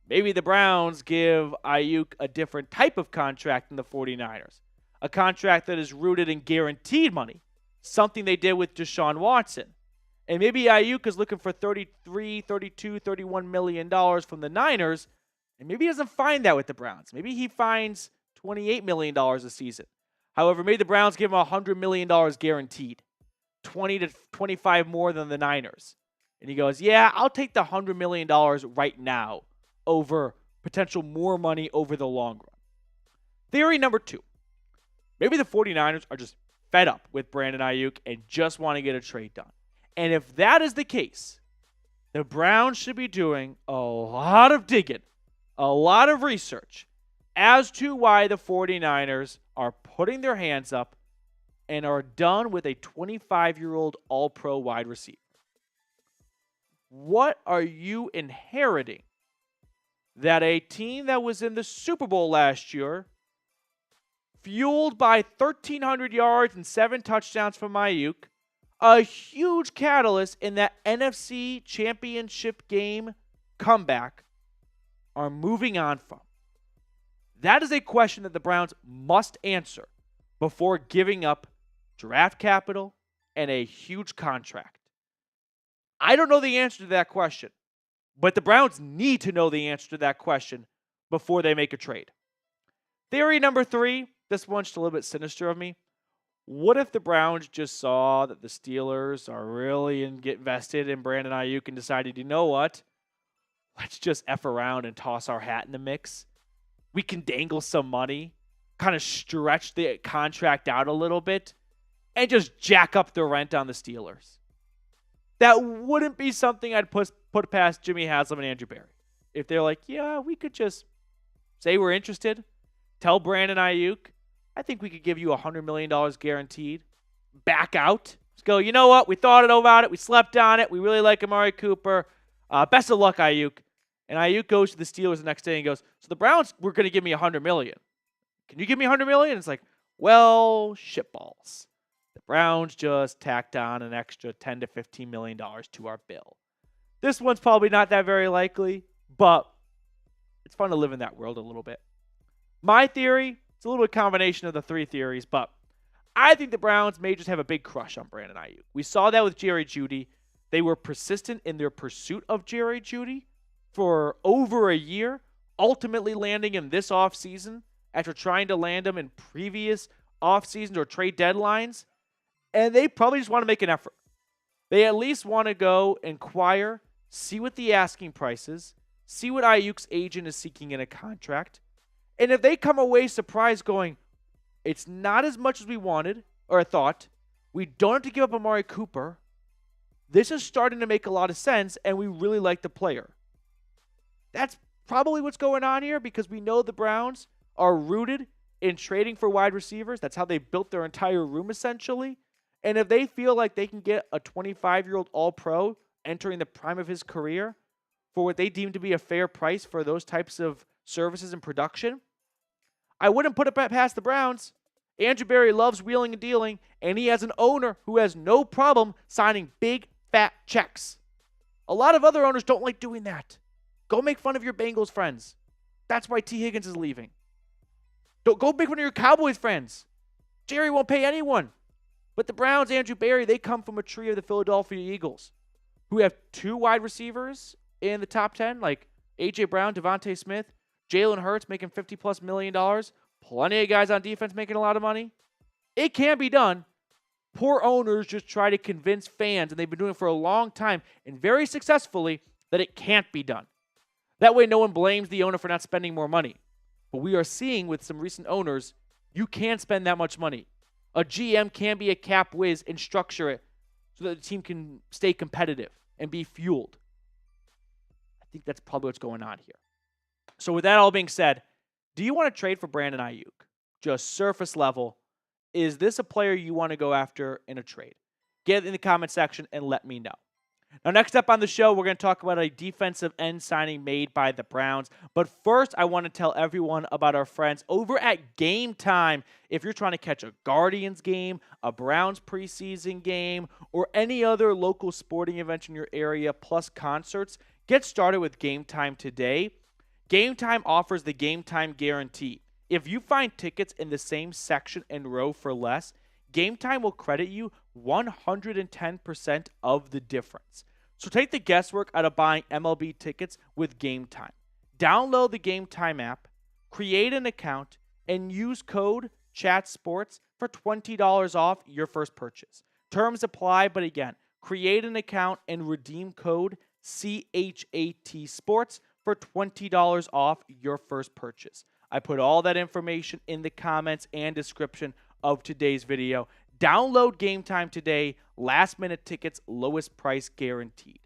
maybe the Browns give Aiyuk a different type of contract than the 49ers. A contract that is rooted in guaranteed money, something they did with Deshaun Watson. And maybe Aiyuk is looking for $33, $32, $31 million from the Niners, and maybe he doesn't find that with the Browns. Maybe he finds $28 million a season. However, maybe the Browns give him $100 million guaranteed, 20 to 25 more than the Niners. And he goes, yeah, I'll take the $100 million right now over potential more money over the long run. Theory number 2. Maybe the 49ers are just fed up with Brandon Aiyuk and just want to get a trade done. And if that is the case, the Browns should be doing a lot of digging, a lot of research as to why the 49ers are putting their hands up and are done with a 25-year-old all-pro wide receiver. What are you inheriting that a team that was in the Super Bowl last year, fueled by 1,300 yards and 7 touchdowns from Aiyuk, a huge catalyst in that NFC Championship game comeback, are moving on from? That is a question that the Browns must answer before giving up draft capital and a huge contract. I don't know the answer to that question, but the Browns need to know the answer to that question before they make a trade. Theory number 3, this one's just a little bit sinister of me. What if the Browns just saw that the Steelers are really get invested in Brandon Aiyuk and decided, you know what? Let's just F around and toss our hat in the mix. We can dangle some money, kind of stretch the contract out a little bit, and just jack up the rent on the Steelers. That wouldn't be something I'd put past Jimmy Haslam and Andrew Berry. If they're like, yeah, we could just say we're interested, tell Brandon Aiyuk, I think we could give you $100 million guaranteed, back out, just go, you know what, we thought about it, we slept on it, we really like Amari Cooper, best of luck, Aiyuk. And Aiyuk goes to the Steelers the next day and goes, so the Browns were going to give me $100 million. Can you give me $100 million? It's like, well, shitballs. The Browns just tacked on an extra $10 to $15 million to our bill. This one's probably not that very likely, but it's fun to live in that world a little bit. My theory, it's a little bit combination of the 3 theories, but I think the Browns may just have a big crush on Brandon Aiyuk. We saw that with Jerry Jeudy. They were persistent in their pursuit of Jerry Jeudy for over a year, ultimately landing him this offseason after trying to land him in previous offseasons or trade deadlines. And they probably just want to make an effort. They at least want to go inquire, see what the asking price is, see what Aiyuk's agent is seeking in a contract. And if they come away surprised going, it's not as much as we wanted or thought, we don't have to give up Amari Cooper, this is starting to make a lot of sense, and we really like the player. That's probably what's going on here, because we know the Browns are rooted in trading for wide receivers. That's how they built their entire room, essentially. And if they feel like they can get a 25-year-old all-pro entering the prime of his career for what they deem to be a fair price for those types of services and production, I wouldn't put it past the Browns. Andrew Berry loves wheeling and dealing, and he has an owner who has no problem signing big, fat checks. A lot of other owners don't like doing that. Go make fun of your Bengals friends. That's why T. Higgins is leaving. Don't go make fun of your Cowboys friends. Jerry won't pay anyone. But the Browns, Andrew Berry, they come from a tree of the Philadelphia Eagles, who have 2 wide receivers in the top 10, like A.J. Brown, Devontae Smith, Jalen Hurts making $50+ million, plenty of guys on defense making a lot of money. It can be done. Poor owners just try to convince fans, and they've been doing it for a long time, and very successfully, that it can't be done. That way no one blames the owner for not spending more money. But we are seeing with some recent owners, you can spend that much money. A GM can be a cap whiz and structure it so that the team can stay competitive and be fueled. I think that's probably what's going on here. So with that all being said, do you want to trade for Brandon Aiyuk? Just surface level. Is this a player you want to go after in a trade? Get it in the comment section and let me know. Now, next up on the show, we're going to talk about a defensive end signing made by the Browns. But first, I want to tell everyone about our friends over at Gametime. If you're trying to catch a Guardians game, a Browns preseason game, or any other local sporting event in your area, plus concerts, get started with Gametime today. Gametime offers the Gametime guarantee. If you find tickets in the same section and row for less, Gametime will credit you 110% of the difference. So take the guesswork out of buying MLB tickets with Gametime. Download the Gametime app, create an account, and use code CHATSPORTS for $20 off your first purchase. Terms apply, but again, create an account and redeem code CHAT Sports for $20 off your first purchase. I put all that information in the comments and description of today's video. Download Gametime today. Last-minute tickets, lowest price guaranteed.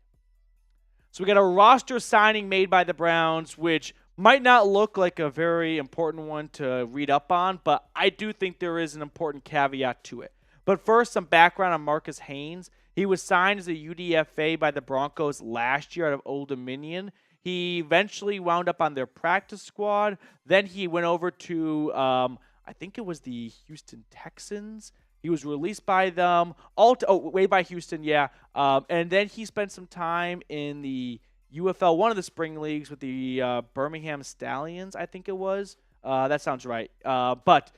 So we got a roster signing made by the Browns, which might not look like a very important one to read up on, but I do think there is an important caveat to it. But first, some background on Marcus Haynes. He was signed as a UDFA by the Broncos last year out of Old Dominion. He eventually wound up on their practice squad. Then he went over to, I think it was the Houston Texans. He was released by them, way by Houston, yeah. And then he spent some time in the UFL, one of the spring leagues with the Birmingham Stallions, I think it was. That sounds right. But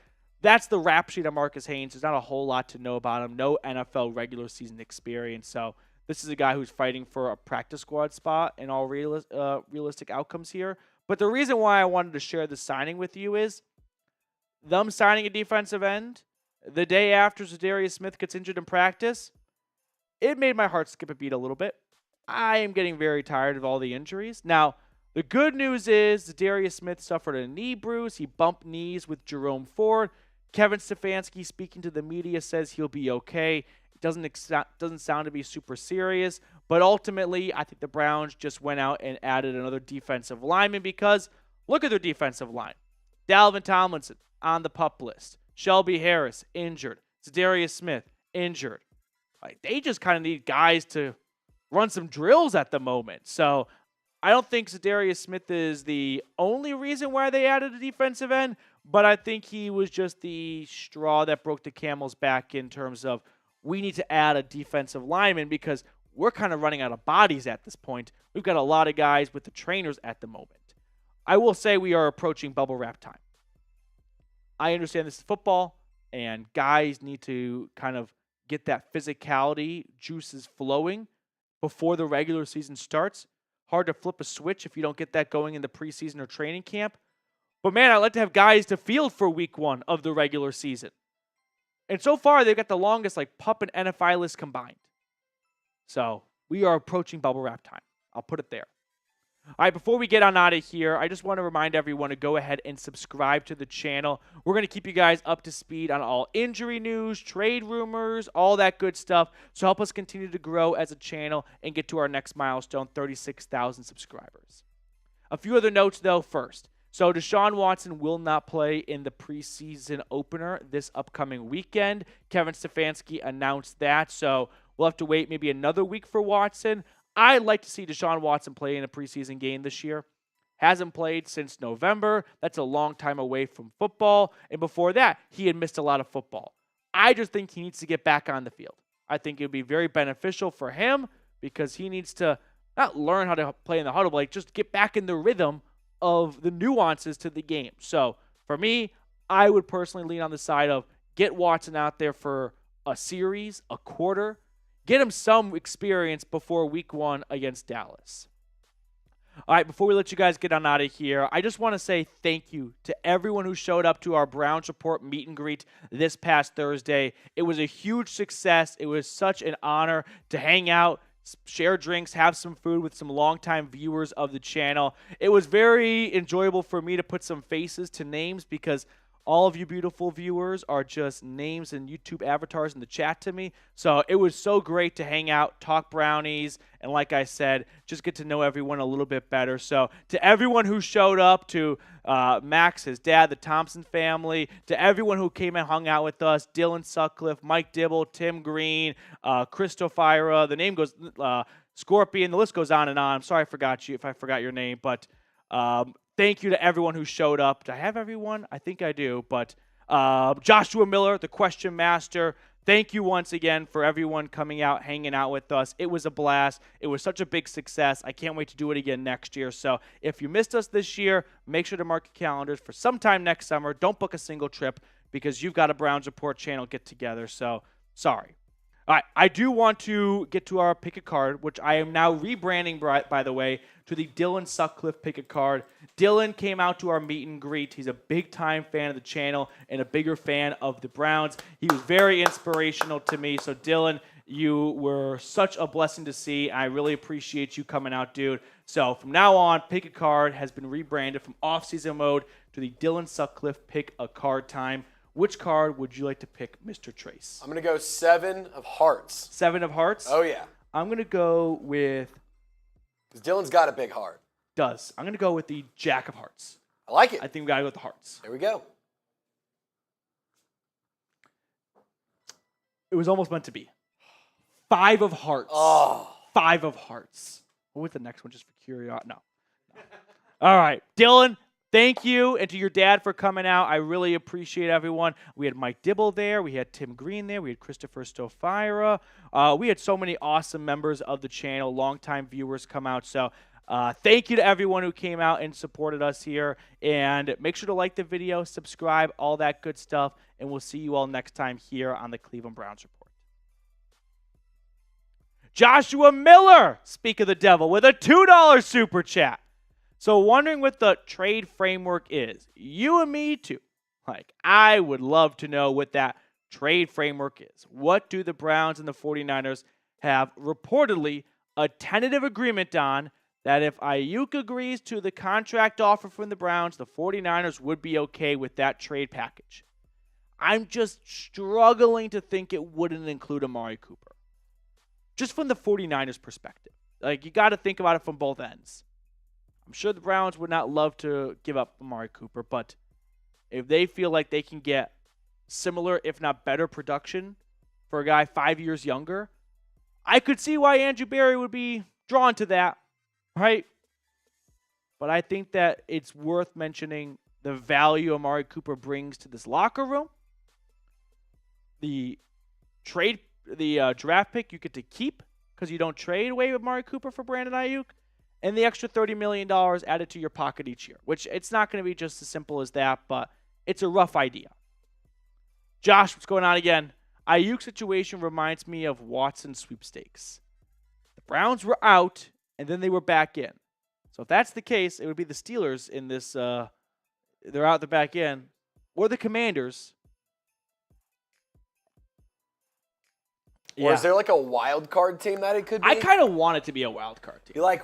that's the rap sheet of Marcus Haynes. There's not a whole lot to know about him. No NFL regular season experience. So this is a guy who's fighting for a practice squad spot in all realistic outcomes here. But the reason why I wanted to share the signing with you is them signing a defensive end the day after Zadarius Smith gets injured in practice. It made my heart skip a beat a little bit. I am getting very tired of all the injuries. Now, the good news is Zadarius Smith suffered a knee bruise. He bumped knees with Jerome Ford. Kevin Stefanski, speaking to the media, says he'll be okay. It doesn't sound to be super serious. But ultimately, I think the Browns just went out and added another defensive lineman because look at their defensive line. Dalvin Tomlinson on the PUP list. Shelby Harris, injured. Zadarius Smith, injured. They just kind of need guys to run some drills at the moment. So I don't think Zadarius Smith is the only reason why they added a defensive end, but I think he was just the straw that broke the camel's back in terms of we need to add a defensive lineman because we're kind of running out of bodies at this point. We've got a lot of guys with the trainers at the moment. I will say we are approaching bubble wrap time. I understand this is football, and guys need to kind of get that physicality juices flowing before the regular season starts. Hard to flip a switch if you don't get that going in the preseason or training camp. But, man, I'd like to have guys to field for week one of the regular season. And so far, they've got the longest PUP and NFI list combined. So we are approaching bubble wrap time. I'll put it there. All right, before we get on out of here, I just want to remind everyone to go ahead and subscribe to the channel. We're going to keep you guys up to speed on all injury news, trade rumors, all that good stuff. So help us continue to grow as a channel and get to our next milestone, 36,000 subscribers. A few other notes, though, first. So Deshaun Watson will not play in the preseason opener this upcoming weekend. Kevin Stefanski announced that, so we'll have to wait maybe another week for Watson. I'd like to see Deshaun Watson play in a preseason game this year. Hasn't played since November. That's a long time away from football. And before that, he had missed a lot of football. I just think he needs to get back on the field. I think it would be very beneficial for him because he needs to not learn how to play in the huddle, but just get back in the rhythm of the nuances to the game. So for me, I would personally lean on the side of get Watson out there for a series, a quarter, get him some experience before week one against Dallas. All right, before we let you guys get on out of here, I just want to say thank you to everyone who showed up to our Browns Report meet and greet this past Thursday. It was a huge success. It was such an honor to hang out, share drinks, have some food with some longtime viewers of the channel. It was very enjoyable for me to put some faces to names because all of you beautiful viewers are just names and YouTube avatars in the chat to me. So it was so great to hang out, talk brownies, and like I said, just get to know everyone a little bit better. So to everyone who showed up, to Max, his dad, the Thompson family, to everyone who came and hung out with us, Dylan Sutcliffe, Mike Dibble, Tim Green, Christophyra, the name goes, Scorpion, the list goes on and on. I'm sorry if I forgot your name, but thank you to everyone who showed up. Do I have everyone? I think I do. But Joshua Miller, the question master, thank you once again for everyone coming out, hanging out with us. It was a blast. It was such a big success. I can't wait to do it again next year. So if you missed us this year, make sure to mark your calendars for sometime next summer. Don't book a single trip because you've got a Browns Report channel get together. So sorry. All right, I do want to get to our pick a card, which I am now rebranding, by the way, to the Dylan Sutcliffe pick a card. Dylan came out to our meet and greet. He's a big-time fan of the channel and a bigger fan of the Browns. He was very inspirational to me. So, Dylan, you were such a blessing to see. I really appreciate you coming out, dude. So, from now on, pick a card has been rebranded from off-season mode to the Dylan Sutcliffe pick a card time. Which card would you like to pick, Mr. Trace? I'm going to go 7 of hearts. 7 of hearts? Oh, yeah. I'm going to go with... Because Dylan's got a big heart. Does. I'm going to go with the Jack of hearts. I like it. I think we got to go with the hearts. There we go. It was almost meant to be. 5 of hearts. Oh. 5 of hearts. What was the next one, just for curiosity? No. All right. Dylan, thank you. And to your dad for coming out. I really appreciate everyone. We had Mike Dibble there. We had Tim Green there. We had Christopher Stofira. We had so many awesome members of the channel, longtime viewers come out. So thank you to everyone who came out and supported us here. And make sure to like the video, subscribe, all that good stuff. And we'll see you all next time here on the Cleveland Browns Report. Joshua Miller, speak of the devil, with a $2 super chat. So wondering what the trade framework is. You and me too. Like, I would love to know what that trade framework is. What do the Browns and the 49ers have reportedly a tentative agreement on that if Aiyuk agrees to the contract offer from the Browns, the 49ers would be okay with that trade package? I'm just struggling to think it wouldn't include Amari Cooper. Just from the 49ers perspective. Like, you got to think about it from both ends. I'm sure the Browns would not love to give up Amari Cooper, but if they feel like they can get similar, if not better, production for a guy 5 years younger, I could see why Andrew Berry would be drawn to that, right? But I think that it's worth mentioning the value Amari Cooper brings to this locker room. The draft pick you get to keep because you don't trade away with Amari Cooper for Brandon Aiyuk, and the extra $30 million added to your pocket each year, which it's not going to be just as simple as that, but it's a rough idea. Josh, what's going on again? Aiyuk situation reminds me of Watson sweepstakes. The Browns were out, and then they were back in. So if that's the case, it would be the Steelers in this, they're out the back end, or the Commanders. Or is there like a wild card team that it could be? I kind of want it to be a wild card team. You're like,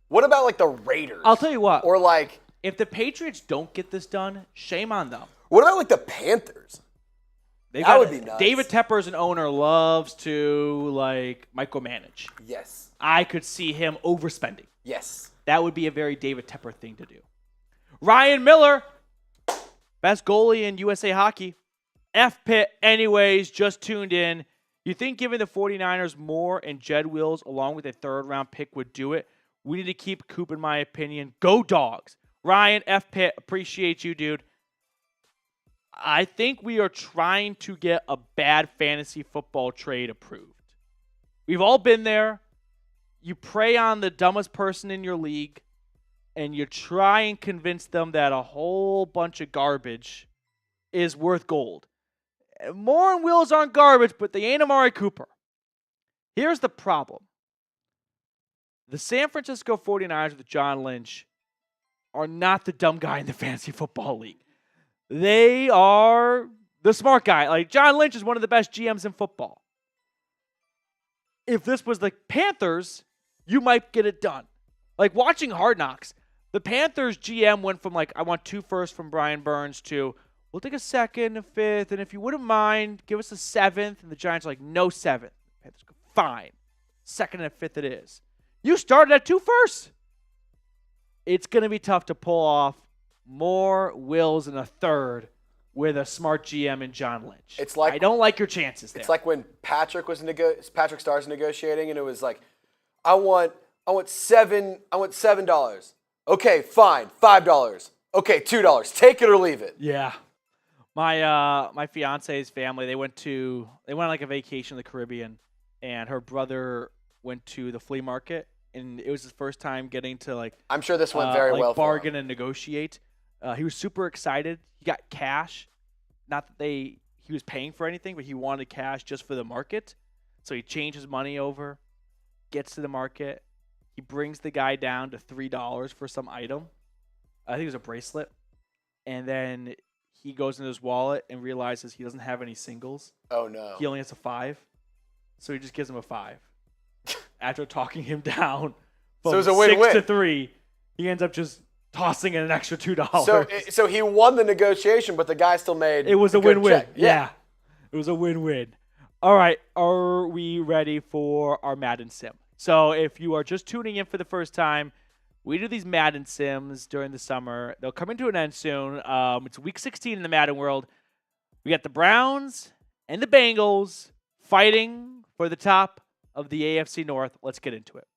what about like the Raiders? I'll tell you what. Or like, if the Patriots don't get this done, shame on them. what about like the Panthers? That would be nuts. David Tepper as an owner loves to like micromanage. Yes. I could see him overspending. Yes. That would be a very David Tepper thing to do. Ryan Miller, best goalie in USA hockey. F-Pit anyways, just tuned in. You think giving the 49ers more and Jed Wills along with a third-round pick would do it? We need to keep Coop, in my opinion. Go Dogs. Ryan, F-Pit, appreciate you, dude. I think we are trying to get a bad fantasy football trade approved. We've all been there. You prey on the dumbest person in your league, and you try and convince them that a whole bunch of garbage is worth gold. Moore and Wills aren't garbage, but they ain't Amari Cooper. Here's the problem. The San Francisco 49ers with John Lynch are not the dumb guy in the fantasy football league. They are the smart guy. Like, John Lynch is one of the best GMs in football. If this was the Panthers, you might get it done. Like, watching Hard Knocks, the Panthers GM went from like, I want 2 firsts from Brian Burns to, we'll take a 2nd, a 5th, and if you wouldn't mind, give us a 7th. And the Giants are like, no 7th. Panthers go, fine. 2nd and a 5th it is. You started at 2 firsts. It's going to be tough to pull off more Wills and a 3rd with a smart GM and John Lynch. It's like, I don't like your chances there. It's like when Patrick Starr's negotiating, and it was like, I want $7. Okay, fine, $5. Okay, $2. Take it or leave it. Yeah. My fiance's family, they went on like a vacation in the Caribbean, and her brother went to the flea market, and it was his first time getting to like, I'm sure this went very well for bargain him. and negotiate. He was super excited. He got cash. Not that he was paying for anything, but he wanted cash just for the market. So he changed his money over, gets to the market. He brings the guy down to $3 for some item. I think it was a bracelet. And then he goes into his wallet and realizes he doesn't have any singles. Oh, no. He only has a 5. So he just gives him a 5. After talking him down from so it was a win-win. 6 to 3, he ends up just tossing in an extra $2. So he won the negotiation, but the guy still made it was a good win-win. check. Yeah. It was a win-win. All right, are we ready for our Madden sim? So if you are just tuning in for the first time, we do these Madden sims during the summer. They'll come into an end soon. It's week 16 in the Madden world. We got the Browns and the Bengals fighting for the top of the AFC North. Let's get into it.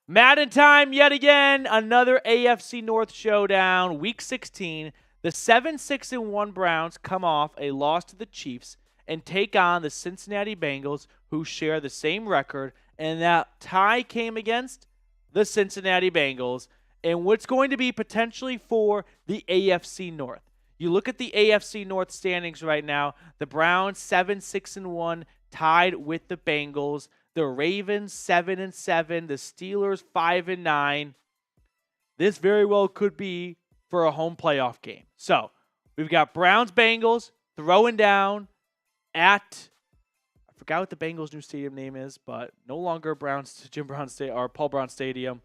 Madden time yet again. Another AFC North showdown. Week 16. The 7-6-1 Browns come off a loss to the Chiefs and take on the Cincinnati Bengals, who share the same record. And that tie came against the Cincinnati Bengals and what's going to be potentially for the AFC North. You look at the AFC North standings right now. The Browns 7-6-1 tied with the Bengals. The Ravens 7-7. The Steelers 5-9. This very well could be for a home playoff game. So we've got Browns-Bengals throwing down at, I forgot what the Bengals' new stadium name is, but no longer Jim Brown Stadium or Paul Brown Stadium.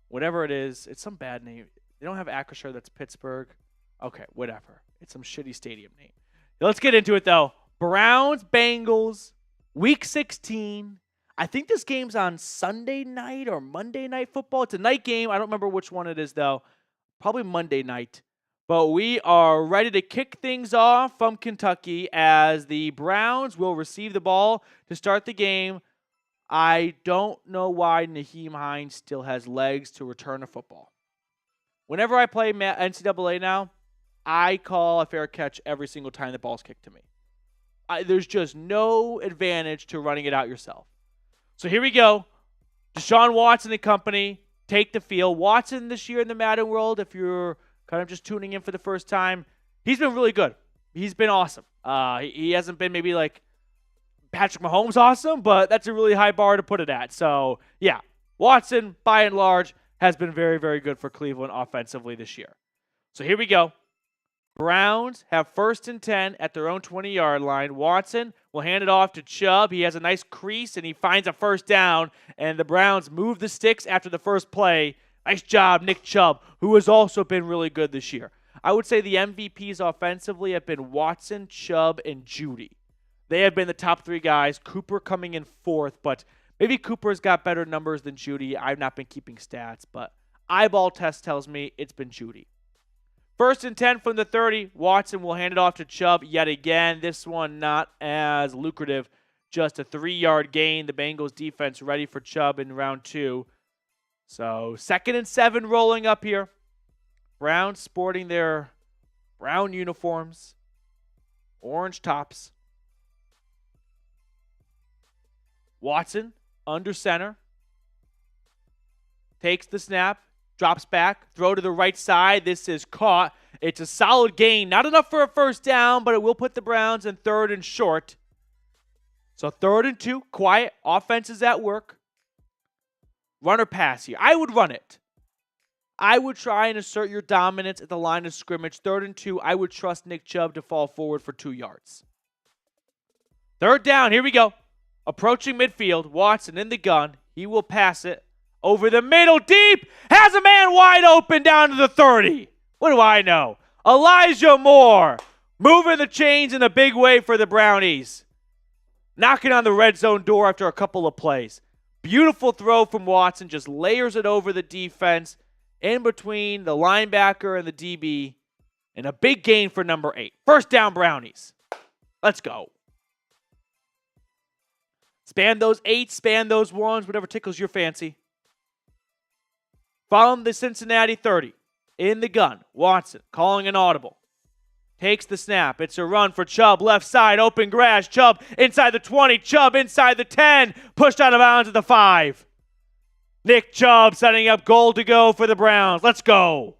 Whatever it is, it's some bad name. They don't have Acrisure, that's Pittsburgh. Okay, whatever. It's some shitty stadium name. Let's get into it, though. Browns-Bengals, Week 16. I think this game's on Sunday night or Monday Night Football. It's a night game. I don't remember which one it is, though. Probably Monday night. But we are ready to kick things off from Kentucky as the Browns will receive the ball to start the game. I don't know why Nyheim Hines still has legs to return a football. Whenever I play NCAA now, I call a fair catch every single time the ball's kicked to me. There's just no advantage to running it out yourself. So here we go. Deshaun Watson and company take the field. Watson this year in the Madden world, if you're kind of just tuning in for the first time, he's been really good. He's been awesome. He hasn't been maybe like Patrick Mahomes awesome, but that's a really high bar to put it at. So, yeah, Watson, by and large, has been very, very good for Cleveland offensively this year. So here we go. Browns have 1st and 10 at their own 20-yard line. Watson will hand it off to Chubb. He has a nice crease, and he finds a first down, and the Browns move the sticks after the first play. Nice job, Nick Chubb, who has also been really good this year. I would say the MVPs offensively have been Watson, Chubb, and Judy. They have been the top 3 guys. Cooper coming in 4th, but maybe Cooper's got better numbers than Judy. I've not been keeping stats, but eyeball test tells me it's been Judy. 1st and 10 from the 30. Watson will hand it off to Chubb yet again. This one not as lucrative. Just a 3-yard gain. The Bengals defense ready for Chubb in round 2. So 2nd and 7 rolling up here. Browns sporting their brown uniforms. Orange tops. Watson under center. Takes the snap. Drops back, throw to the right side. This is caught. It's a solid gain. Not enough for a first down, but it will put the Browns in 3rd and short. So 3rd and 2, quiet. Offense is at work. Run or pass here. I would run it. I would try and assert your dominance at the line of scrimmage. 3rd and 2, I would trust Nick Chubb to fall forward for 2 yards. 3rd down, here we go. Approaching midfield, Watson in the gun. He will pass it. Over the middle, deep, has a man wide open down to the 30. What do I know? Elijah Moore moving the chains in a big way for the Brownies. Knocking on the red zone door after a couple of plays. Beautiful throw from Watson, just layers it over the defense in between the linebacker and the DB. And a big gain for number 8. First down, Brownies. Let's go. Span those 8s, span those 1s, whatever tickles your fancy. From the Cincinnati 30, in the gun, Watson calling an audible. Takes the snap. It's a run for Chubb, left side, open grass. Chubb inside the 20, Chubb inside the 10, pushed out of bounds at the 5. Nick Chubb setting up goal to go for the Browns. Let's go.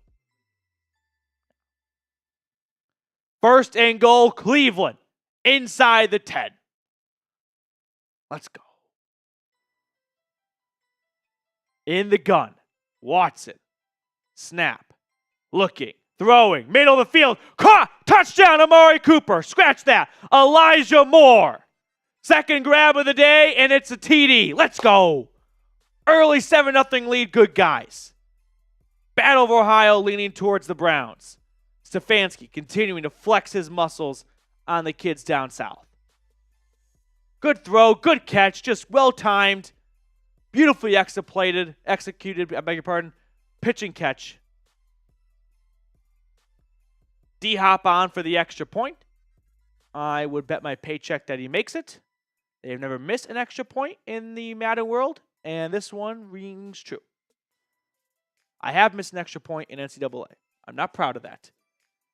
1st and goal, Cleveland, inside the 10. Let's go. In the gun. Watson, snap, looking, throwing, middle of the field, caught, touchdown, Amari Cooper, scratch that, Elijah Moore, 2nd grab of the day, and it's a TD, let's go, early 7-0 lead, good guys. Battle of Ohio leaning towards the Browns. Stefanski continuing to flex his muscles on the kids down south. Good throw, good catch, just well-timed, beautifully executed, pitch and catch. D-Hop on for the extra point. I would bet my paycheck that he makes it. They've never missed an extra point in the Madden world, and this one rings true. I have missed an extra point in NCAA. I'm not proud of that.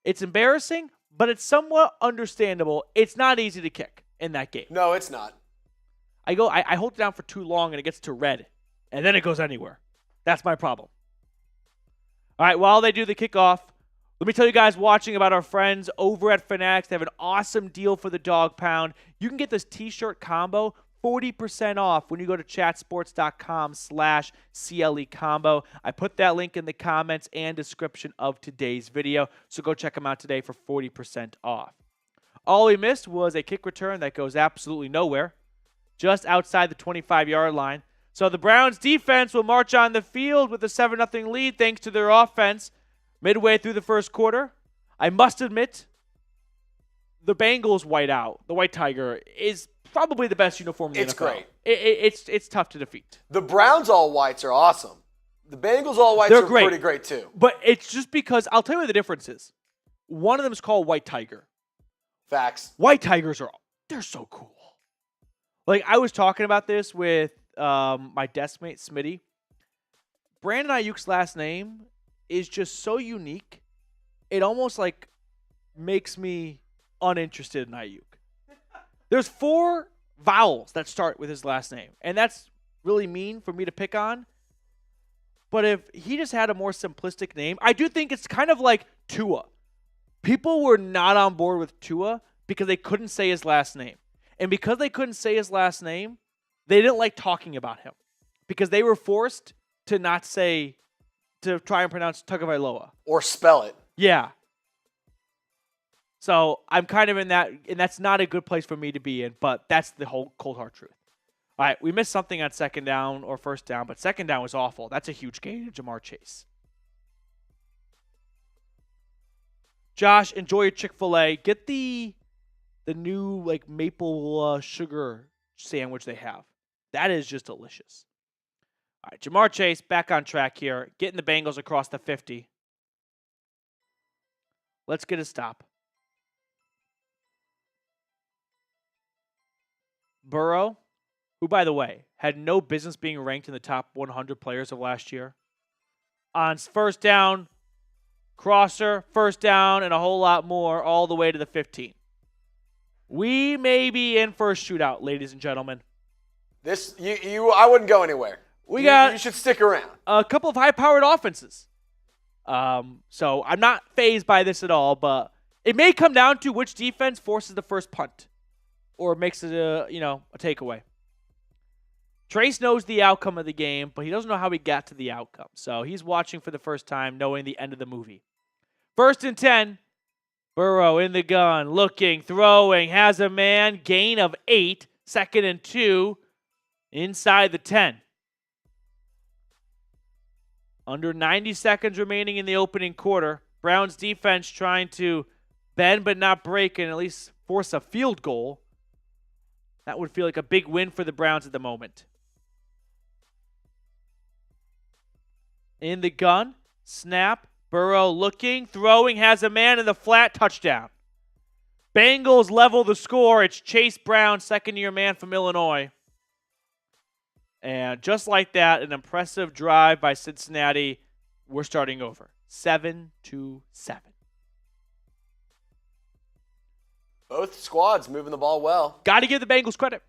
It's embarrassing, but it's somewhat understandable. It's not easy to kick in that game. No, it's not. I hold it down for too long, and it gets to red, and then it goes anywhere. That's my problem. All right, while they do the kickoff, let me tell you guys watching about our friends over at Fanatics. They have an awesome deal for the Dawg Pound. You can get this t-shirt combo 40% off when you go to chatsports.com/CLE combo. I put that link in the comments and description of today's video, so go check them out today for 40% off. All we missed was a kick return that goes absolutely nowhere, just outside the 25-yard line. So the Browns defense will march on the field with a 7-0 lead thanks to their offense midway through the first quarter. I must admit, the Bengals whiteout, the white tiger, is probably the best uniform in the NFL. It's great. It's tough to defeat. The Browns all whites are awesome. The Bengals all whites are pretty great too. But it's just because, I'll tell you what the difference is. One of them is called white tiger. Facts. White tigers they're so cool. Like, I was talking about this with my desk mate, Smitty. Brandon Aiyuk's last name is just so unique. It almost like makes me uninterested in Aiyuk. There's 4 vowels that start with his last name, and that's really mean for me to pick on. But if he just had a more simplistic name, I do think it's kind of like Tua. People were not on board with Tua because they couldn't say his last name. And because they couldn't say his last name, they didn't like talking about him because they were forced to not say, to try and pronounce Tagovailoa. Or spell it. Yeah. So I'm kind of in that, and that's not a good place for me to be in, but that's the whole cold hard truth. All right, we missed something on second down or first down, but second down was awful. That's a huge gain to Jamar Chase. Josh, enjoy your Chick-fil-A. Get the new like maple sugar sandwich they have. That is just delicious. All right, Jamar Chase back on track here, getting the Bengals across the 50. Let's get a stop. Burrow, who, by the way, had no business being ranked in the top 100 players of last year. On first down, crosser, first down, and a whole lot more all the way to the 15. We may be in for a shootout, ladies and gentlemen. I wouldn't go anywhere. You should stick around. A couple of high-powered offenses. So I'm not fazed by this at all, but it may come down to which defense forces the first punt or makes it a takeaway. Trace knows the outcome of the game, but he doesn't know how he got to the outcome. So he's watching for the first time, knowing the end of the movie. 1st and 10. Burrow in the gun, looking, throwing, has a man, gain of 8, 2nd and 2, inside the 10. Under 90 seconds remaining in the opening quarter. Browns defense trying to bend but not break and at least force a field goal. That would feel like a big win for the Browns at the moment. In the gun, snap, Burrow looking, throwing, has a man in the flat, touchdown. Bengals level the score. It's Chase Brown, second-year man from Illinois. And just like that, an impressive drive by Cincinnati. We're starting over. 7-7. Both squads moving the ball well. Got to give the Bengals credit.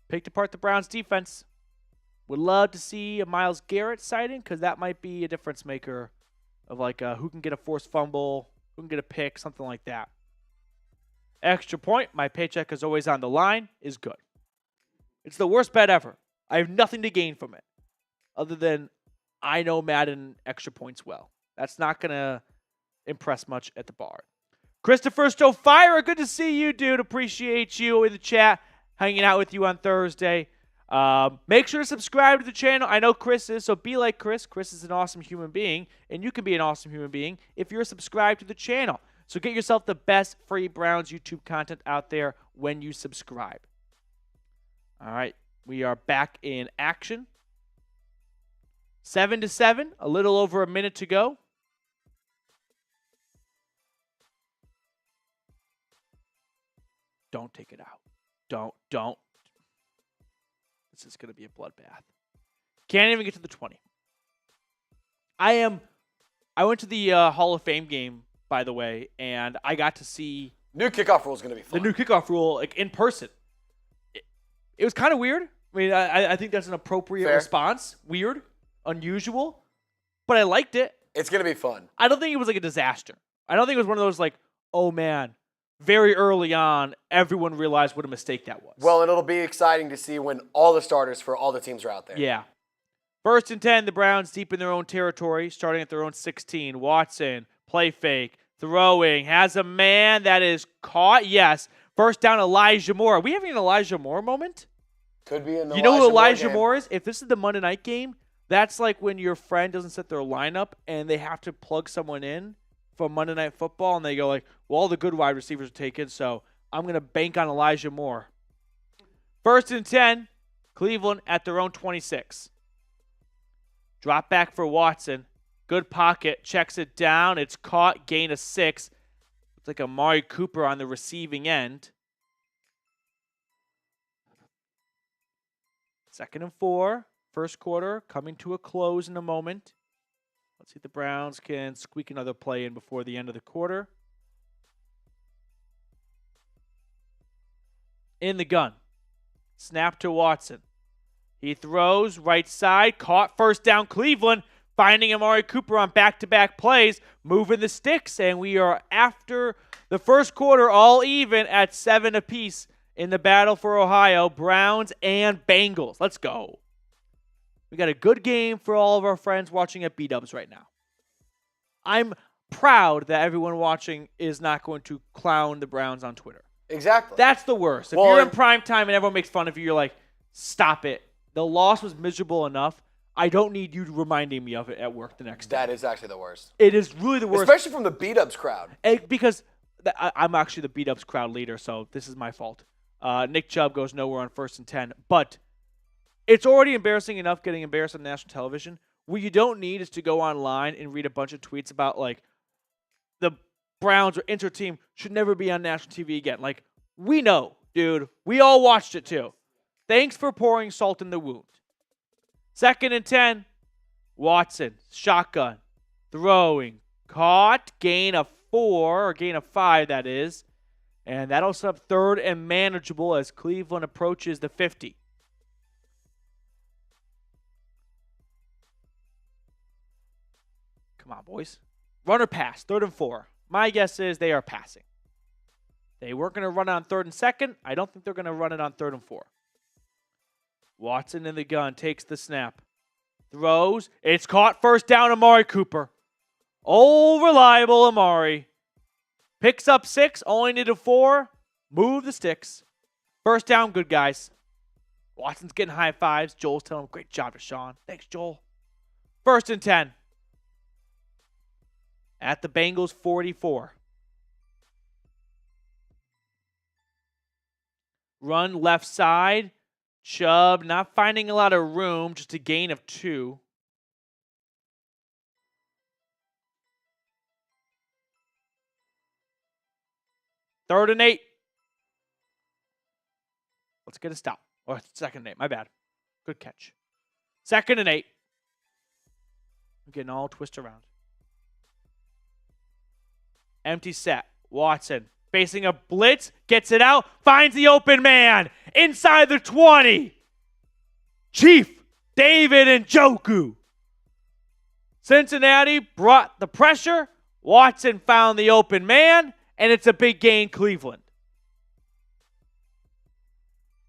Picked apart the Browns defense. Would love to see a Myles Garrett sighting because that might be a difference maker of like who can get a forced fumble, who can get a pick, something like that. Extra point, my paycheck is always on the line, is good. It's the worst bet ever. I have nothing to gain from it other than I know Madden extra points well. That's not going to impress much at the bar. Christopher Stofire, good to see you, dude. Appreciate you in the chat, hanging out with you on Thursday. Make sure to subscribe to the channel. I know Chris is, so be like Chris. Chris is an awesome human being, and you can be an awesome human being if you're subscribed to the channel. So get yourself the best free Browns YouTube content out there when you subscribe. All right, we are back in action. 7-7, a little over a minute to go. Don't take it out. Don't. This is going to be a bloodbath. Can't even get to the 20. I went to the Hall of Fame game, by the way, and I got to see New kickoff rule is going to be fun. the new kickoff rule like in person. It was kind of weird. I mean, I think that's an appropriate response. Weird, unusual, but I liked it. It's going to be fun. I don't think it was like a disaster. I don't think it was one of those like, oh man, very early on, everyone realized what a mistake that was. Well, and it'll be exciting to see when all the starters for all the teams are out there. Yeah. 1st and 10, the Browns deep in their own territory, starting at their own 16. Watson, play fake, throwing, has a man that is caught. Yes. First down, Elijah Moore. Are we having an Elijah Moore moment? Could be an You know who Elijah Moore is? If this is the Monday night game, that's like when your friend doesn't set their lineup and they have to plug someone in for Monday Night Football, and they go like, well, all the good wide receivers are taken, so I'm going to bank on Elijah Moore. 1st and 10, Cleveland at their own 26. Drop back for Watson. Good pocket. Checks it down. It's caught. Gain of 6. Looks like Amari Cooper on the receiving end. 2nd and 4. First quarter coming to a close in a moment. Let's see if the Browns can squeak another play in before the end of the quarter. In the gun. Snap to Watson. He throws right side. Caught. First down Cleveland. Finding Amari Cooper on back-to-back plays. Moving the sticks. And we are after the first quarter all even at 7 apiece in the battle for Ohio. Browns and Bengals. Let's go. We got a good game for all of our friends watching at B-Dubs right now. I'm proud that everyone watching is not going to clown the Browns on Twitter. Exactly. That's the worst. If you're in prime time and everyone makes fun of you, you're like, stop it. The loss was miserable enough. I don't need you reminding me of it at work the next day. That is actually the worst. It is really the worst. Especially from the B-Dubs crowd. Because I'm actually the B-Dubs crowd leader, so this is my fault. Nick Chubb goes nowhere on 1st and 10. But it's already embarrassing enough getting embarrassed on national television. What you don't need is to go online and read a bunch of tweets about, like, the Browns or Inter-team should never be on national TV again. Like, we know, dude. We all watched it, too. Thanks for pouring salt in the wound. 2nd and 10. Watson, shotgun, throwing, caught, gain of 4, or gain of 5, that is. And that'll set up 3rd and manageable as Cleveland approaches the 50. Come on, boys. Run or pass, 3rd and 4. My guess is they are passing. They weren't going to run it on 3rd and 2nd. I don't think they're going to run it on 3rd and 4. Watson in the gun, takes the snap. Throws. It's caught. First down, Amari Cooper. Oh, reliable Amari. Picks up 6, only needed 4. Move the sticks. First down, good guys. Watson's getting high fives. Joel's telling him, great job, Deshaun. Thanks, Joel. 1st and 10. At the Bengals 44. Run left side. Chubb not finding a lot of room. Just a gain of 2. Third and 8. Let's get a stop. Or 2nd and 8. My bad. Good catch. 2nd and 8. I'm getting all twisted around. Empty set. Watson facing a blitz. Gets it out. Finds the open man. Inside the 20. Chief David Njoku. Cincinnati brought the pressure. Watson found the open man. And it's a big gain, Cleveland.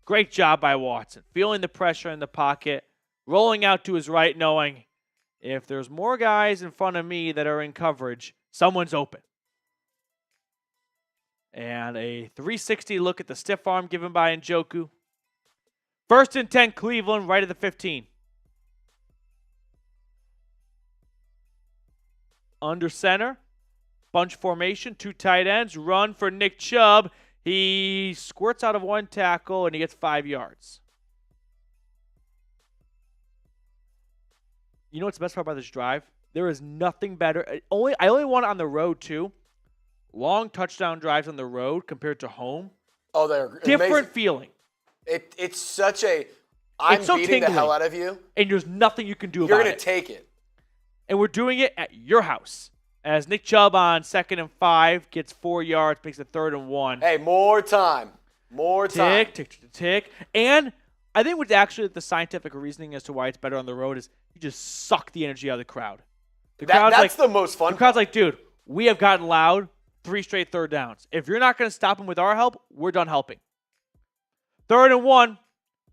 Great job by Watson. Feeling the pressure in the pocket. Rolling out to his right, knowing if there's more guys in front of me that are in coverage, someone's open. And a 360 look at the stiff arm given by Njoku. First and 10, Cleveland, right at the 15. Under center, bunch formation, 2 tight ends, run for Nick Chubb. He squirts out of 1 tackle, and he gets 5 yards. You know what's the best part about this drive? There is nothing better. I only want it on the road, too. Long touchdown drives on the road compared to home. Oh, they're different amazing. Feeling. It's such a, I'm it's so beating tingly. the hell out of you. And there's nothing you can do You're about it. You're going to take it. And we're doing it at your house. As Nick Chubb on 2nd and 5 gets 4 yards, makes it 3rd and 1. Hey, more time. More time. Tick. And I think what's actually the scientific reasoning as to why it's better on the road is you just suck the energy out of the crowd. That's the most fun. The crowd's like, dude, we have gotten loud 3 straight 3rd downs. If you're not going to stop them with our help, we're done helping. 3rd and 1.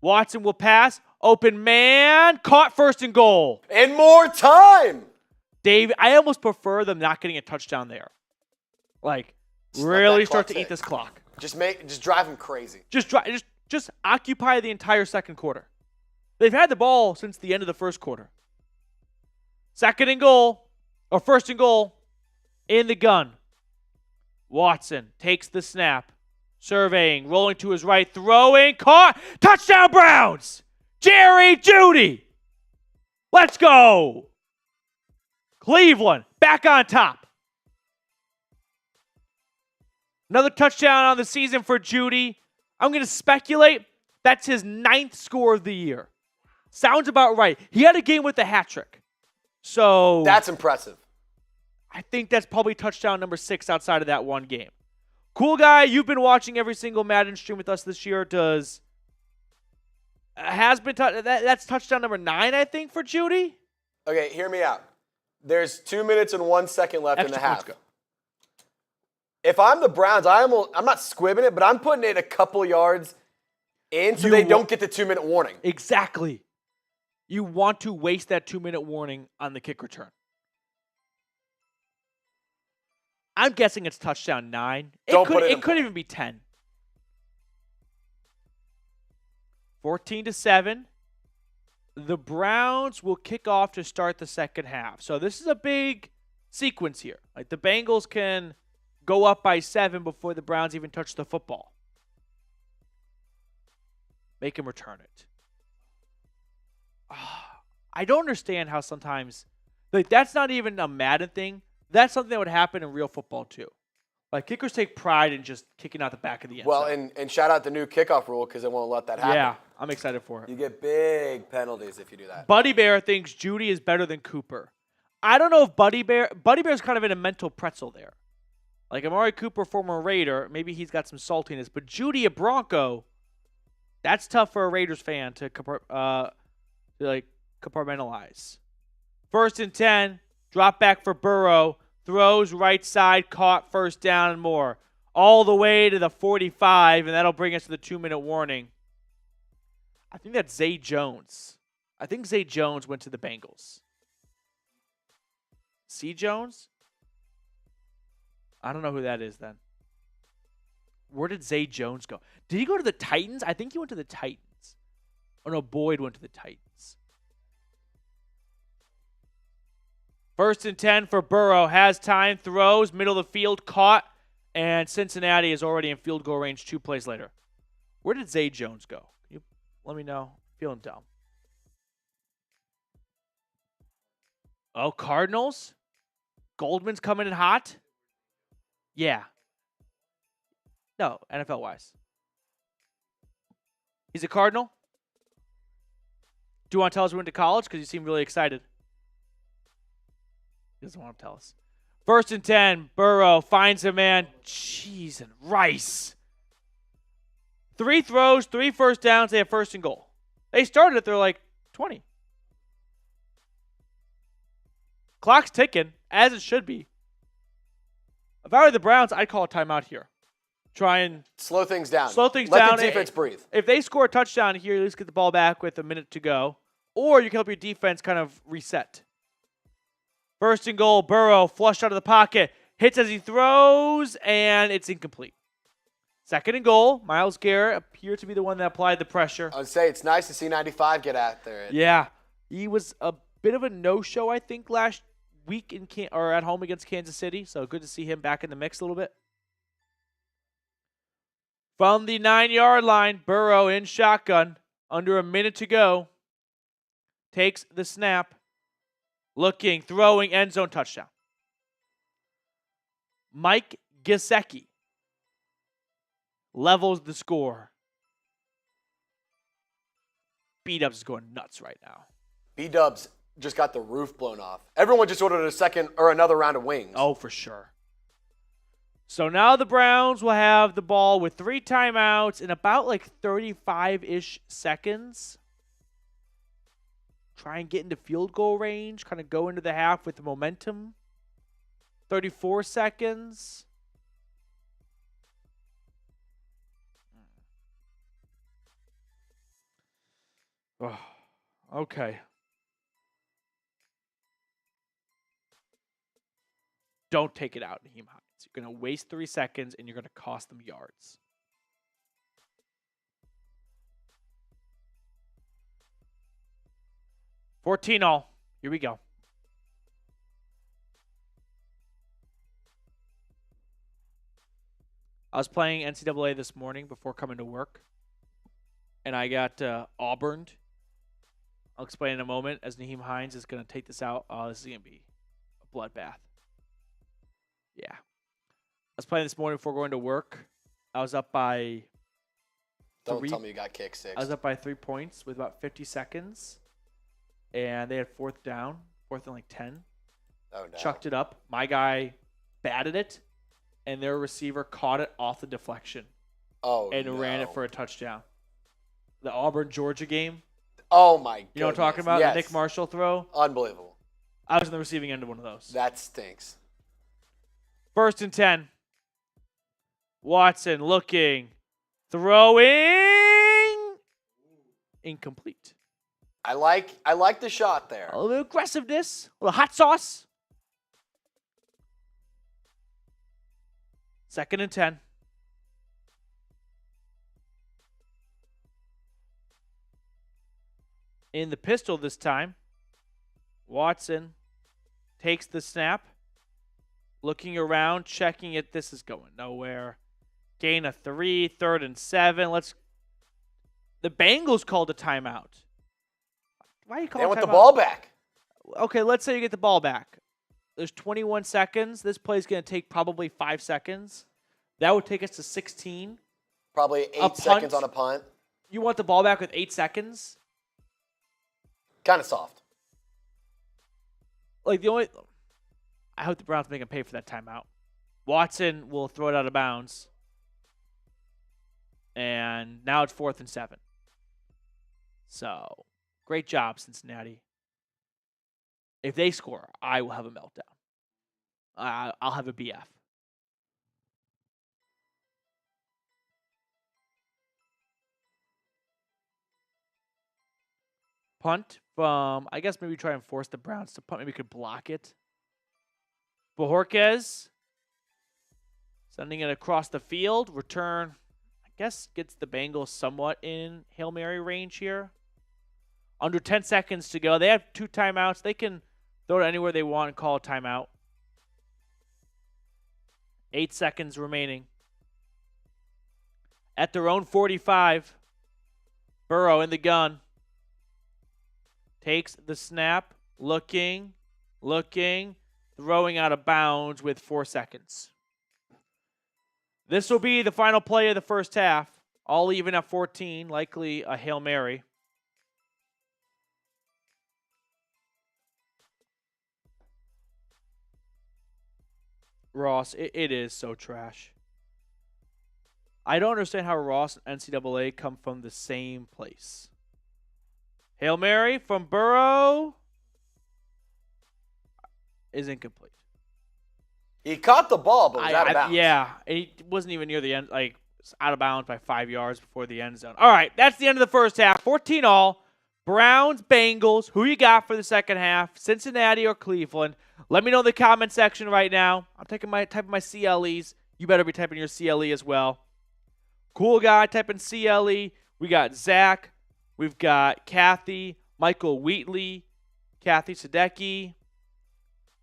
Watson will pass. Open man. Caught 1st and goal. And more time. Dave, I almost prefer them not getting a touchdown there. Like, just really start to eat this clock. Just drive them crazy. Just occupy the entire second quarter. They've had the ball since the end of the first quarter. 2nd and goal, or 1st and goal, in the gun. Watson takes the snap, surveying, rolling to his right, throwing, caught, touchdown Browns! Jerry Jeudy! Let's go! Cleveland, back on top. Another touchdown on the season for Jeudy. I'm going to speculate that's his 9th score of the year. Sounds about right. He had a game with a hat trick. So that's impressive. I think that's probably touchdown number 6 outside of that one game. Cool guy, you've been watching every single Madden stream with us this year. That's touchdown number 9, I think, for Jeudy. Okay, hear me out. There's 2 minutes and 1 second left in the half. If I'm the Browns, I'm not squibbing it, but I'm putting it a couple yards in so they don't get the 2-minute warning. Exactly. You want to waste that 2-minute warning on the kick return. I'm guessing it's touchdown 9. It could even be 10. 14-7. The Browns will kick off to start the second half. So this is a big sequence here. Like the Bengals can go up by 7 before the Browns even touch the football. Make him return it. I don't understand how sometimes, like, that's not even a Madden thing. That's something that would happen in real football too. Like, kickers take pride in just kicking out the back of the end zone. Well, and shout out the new kickoff rule because it won't let that happen. Yeah, I'm excited for it. You get big penalties if you do that. Buddy Bear thinks Jeudy is better than Cooper. I don't know if Buddy Bear's kind of in a mental pretzel there. Like, Amari Cooper, former Raider, maybe he's got some saltiness. But Jeudy, a Bronco, that's tough for a Raiders fan to compartmentalize. 1st and 10, drop back for Burrow. Throws right side, caught, 1st down and more. All the way to the 45, and that'll bring us to the 2-minute warning. I think that's Zay Jones. I think Zay Jones went to the Bengals. C. Jones? I don't know who that is then. Where did Zay Jones go? Did he go to the Titans? I think he went to the Titans. Oh, no, Boyd went to the Titans. 1st and 10 for Burrow. Has time, throws, middle of the field, caught, and Cincinnati is already in field goal range 2 plays later. Where did Zay Jones go? Can you let me know? Feeling dumb. Oh, Cardinals? Goldman's coming in hot? Yeah. No, NFL-wise. He's a Cardinal? Do you want to tell us we went to college? Because you seem really excited. He doesn't want to tell us. 1st and 10. Burrow finds a man. Cheese and rice. 3 throws, 3 1st downs. They have 1st and goal. They started at their, 20. Clock's ticking, as it should be. If I were the Browns, I'd call a timeout here. Try and slow things down. Let the defense breathe. If they score a touchdown here, at least get the ball back with a minute to go. Or you can help your defense kind of reset. 1st and goal, Burrow flushed out of the pocket. Hits as he throws, and it's incomplete. 2nd and goal. Myles Garrett appeared to be the one that applied the pressure. I'd say it's nice to see 95 get out there. Yeah. He was a bit of a no-show, I think, last week or at home against Kansas City. So good to see him back in the mix a little bit. From the 9-yard line, Burrow in shotgun. Under a minute to go. Takes the snap. Looking, throwing, end zone touchdown. Mike Gesicki levels the score. B-Dubs is going nuts right now. B-Dubs just got the roof blown off. Everyone just ordered a second or another round of wings. Oh, for sure. So now the Browns will have the ball with 3 timeouts in about like 35-ish seconds. Try and get into field goal range. Kind of go into the half with the momentum. 34 seconds. Oh, okay. Don't take it out, Naheem Hines. You're going to waste 3 seconds, and you're going to cost them yards. $14-all. Here we go. I was playing NCAA this morning before coming to work, and I got Auburned. I'll explain in a moment as Naheem Hines is going to take this out. Oh, this is going to be a bloodbath. Yeah. I was playing this morning before going to work. I was up by Don't tell me you got kick 6. I was up by 3 points with about 50 seconds. And they had 4th down, 4th and like 10. Oh, no. Chucked it up. My guy batted it, and their receiver caught it off the deflection. Oh, and ran it for a touchdown. The Auburn-Georgia game. Oh, my God. You know what I'm talking about? Yes. The Nick Marshall throw? Unbelievable. I was on the receiving end of one of those. That stinks. 1st and 10. Watson looking. Throwing. Incomplete. I like the shot there. A little aggressiveness. A little hot sauce. 2nd and 10. In the pistol this time. Watson takes the snap. Looking around, checking it. This is going nowhere. Gain of 3, 3rd and 7. The Bengals called a timeout. Why are you calling They want timeout? the ball back. Okay, let's say you get the ball back. There's 21 seconds. This play is going to take probably 5 seconds. That would take us to 16. Probably 8 seconds on a punt. You want the ball back with 8 seconds? Kind of soft. I hope the Browns make him pay for that timeout. Watson will throw it out of bounds. And now it's 4th and 7. So, great job, Cincinnati. If they score, I will have a meltdown. I'll have a BF. Punt from, I guess maybe try and force the Browns to punt. Maybe we could block it. Bojorquez sending it across the field. Return, I guess, gets the Bengals somewhat in Hail Mary range here. Under 10 seconds to go. They have 2 timeouts. They can throw it anywhere they want and call a timeout. 8 seconds remaining. At their own 45, Burrow in the gun. Takes the snap, looking, throwing out of bounds with 4 seconds. This will be the final play of the first half. All even at 14, likely a Hail Mary. Ross, it is so trash. I don't understand how Ross and NCAA come from the same place. Hail Mary from Burrow is incomplete. He caught the ball, but was out of bounds. Yeah, he wasn't even near the end, out of bounds by 5 yards before the end zone. All right, that's the end of the first half. 14-all. Browns, Bengals. Who you got for the second half? Cincinnati or Cleveland? Let me know in the comment section right now. I'm typing my CLEs. You better be typing your CLE as well. Cool guy, type in CLE. We got Zach. We've got Kathy, Michael Wheatley, Kathy Sadecki.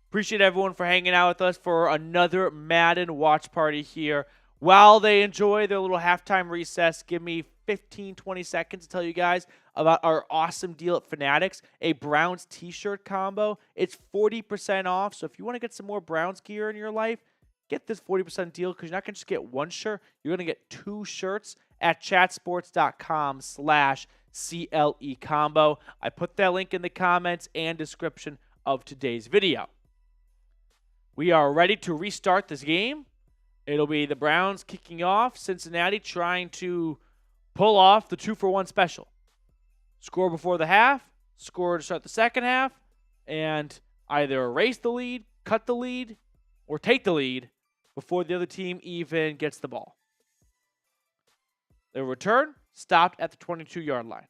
Appreciate everyone for hanging out with us for another Madden watch party here. While they enjoy their little halftime recess, give me 15, 20 seconds to tell you guys about our awesome deal at Fanatics, a Browns t-shirt combo. It's 40% off, so if you want to get some more Browns gear in your life, get this 40% deal because you're not going to just get one shirt. You're going to get 2 shirts at chatsports.com/CLE combo. I put that link in the comments and description of today's video. We are ready to restart this game. It'll be the Browns kicking off, Cincinnati trying to pull off the 2-for-1 special. Score before the half, score to start the second half, and either erase the lead, cut the lead, or take the lead before the other team even gets the ball. The return stopped at the 22-yard line.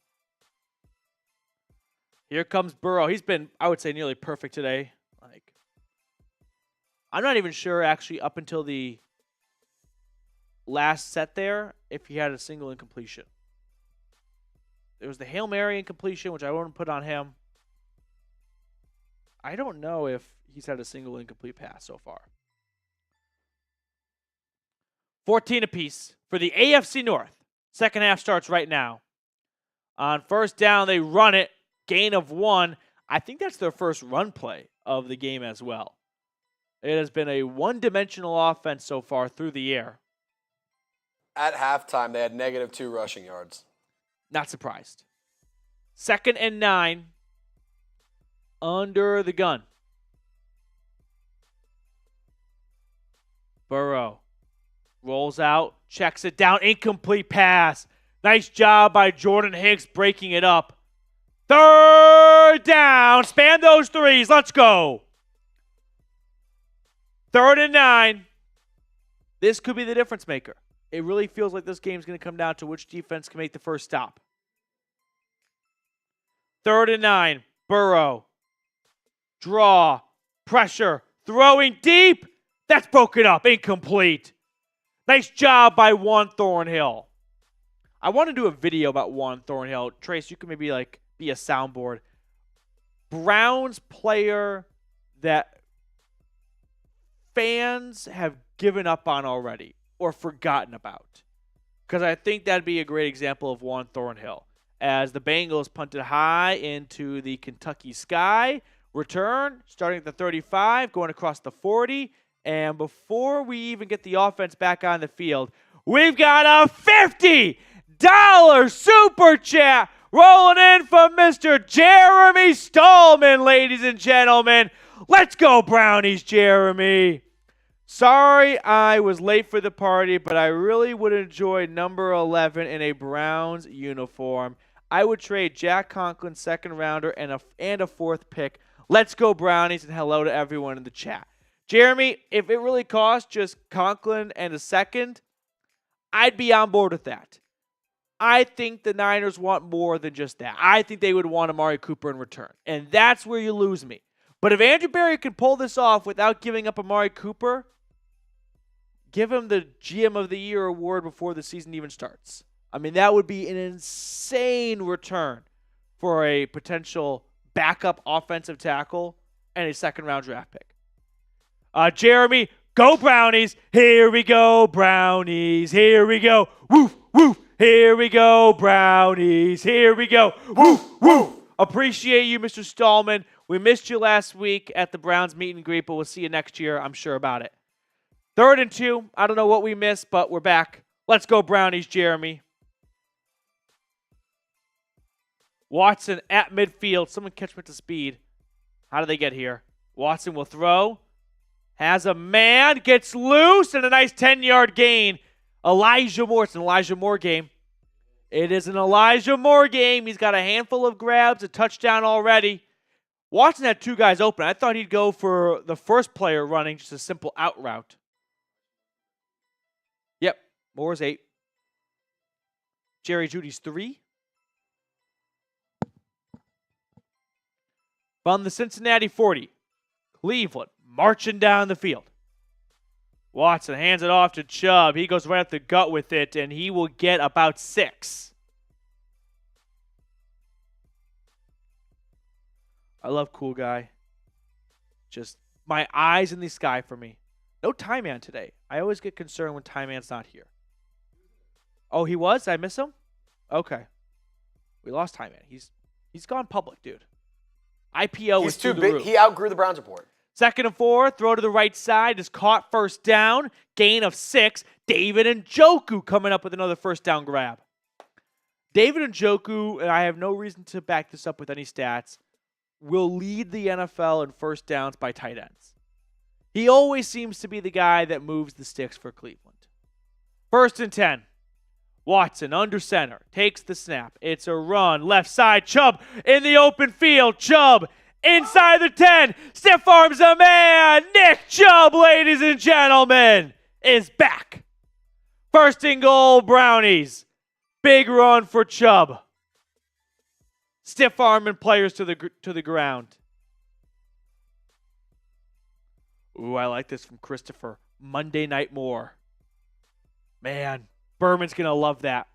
Here comes Burrow. He's been, I would say, nearly perfect today. I'm not even sure, actually, up until the last set there, if he had a single incompletion. There was the Hail Mary incompletion, which I wouldn't put on him. I don't know if he's had a single incomplete pass so far. 14 apiece for the AFC North. Second half starts right now. On first down, they run it. Gain of 1. I think that's their first run play of the game as well. It has been a one-dimensional offense so far through the air. At halftime, they had -2 rushing yards. Not surprised. 2nd and 9. Under the gun. Burrow rolls out, checks it down, incomplete pass. Nice job by Jordan Hicks breaking it up. 3rd down. Span those threes. Let's go. 3rd and 9. This could be the difference maker. It really feels like this game's going to come down to which defense can make the first stop. 3rd and 9. Burrow. Draw. Pressure. Throwing deep. That's broken up. Incomplete. Nice job by Juan Thornhill. I want to do a video about Juan Thornhill. Trace, you can maybe be a soundboard. Browns player that fans have given up on already or forgotten about. Because I think that'd be a great example of Juan Thornhill. As the Bengals punted high into the Kentucky sky. Return, starting at the 35, going across the 40. And before we even get the offense back on the field, we've got a $50 super chat rolling in from Mr. Jeremy Stallman, ladies and gentlemen. Let's go, Brownies, Jeremy. Sorry I was late for the party, but I really would enjoy number 11 in a Browns uniform. I would trade Jack Conklin's second rounder and a 4th pick. Let's go, Brownies, and hello to everyone in the chat. Jeremy, if it really costs just Conklin and a second, I'd be on board with that. I think the Niners want more than just that. I think they would want Amari Cooper in return, and that's where you lose me. But if Andrew Berry can pull this off without giving up Amari Cooper, give him the GM of the Year award before the season even starts. I mean, that would be an insane return for a potential backup offensive tackle and a second-round draft pick. Jeremy, go Brownies. Here we go, Brownies. Here we go. Woof, woof. Here we go, Brownies. Here we go. Woof, woof. Appreciate you, Mr. Stallman. We missed you last week at the Browns meet and greet, but we'll see you next year. I'm sure about it. 3rd and 2. I don't know what we missed, but we're back. Let's go, Brownies, Jeremy. Watson at midfield. Someone catch me at the speed. How do they get here? Watson will throw. Has a man. Gets loose. And a nice 10-yard gain. Elijah Moore. It's an Elijah Moore game. It is an Elijah Moore game. He's got a handful of grabs. A touchdown already. Watson had 2 guys open. I thought he'd go for the first player running just a simple out route. Yep. Moore's 8. Jerry Jeudy's 3. From the Cincinnati 40, Cleveland marching down the field. Watson hands it off to Chubb. He goes right up the gut with it, and he will get about 6. I love Cool Guy. Just my eyes in the sky for me. No Time Man today. I always get concerned when Time Man's not here. Oh, he was? Did I miss him? Okay. We lost Time Man. He's gone public, dude. IPO is too big. He outgrew the Browns report. 2nd and 4, throw to the right side is caught, first down, gain of 6. David Njoku coming up with another first down grab. David Njoku, and I have no reason to back this up with any stats, will lead the NFL in first downs by tight ends. He always seems to be the guy that moves the sticks for Cleveland. 1st and 10. Watson under center, takes the snap. It's a run, left side, Chubb in the open field. Chubb inside the 10, stiff arms a man. Nick Chubb, ladies and gentlemen, is back. 1st and goal, Brownies. Big run for Chubb. Stiff arming players to the ground. Ooh, I like this from Christopher. Monday Night More. Man, Berman's going to love that.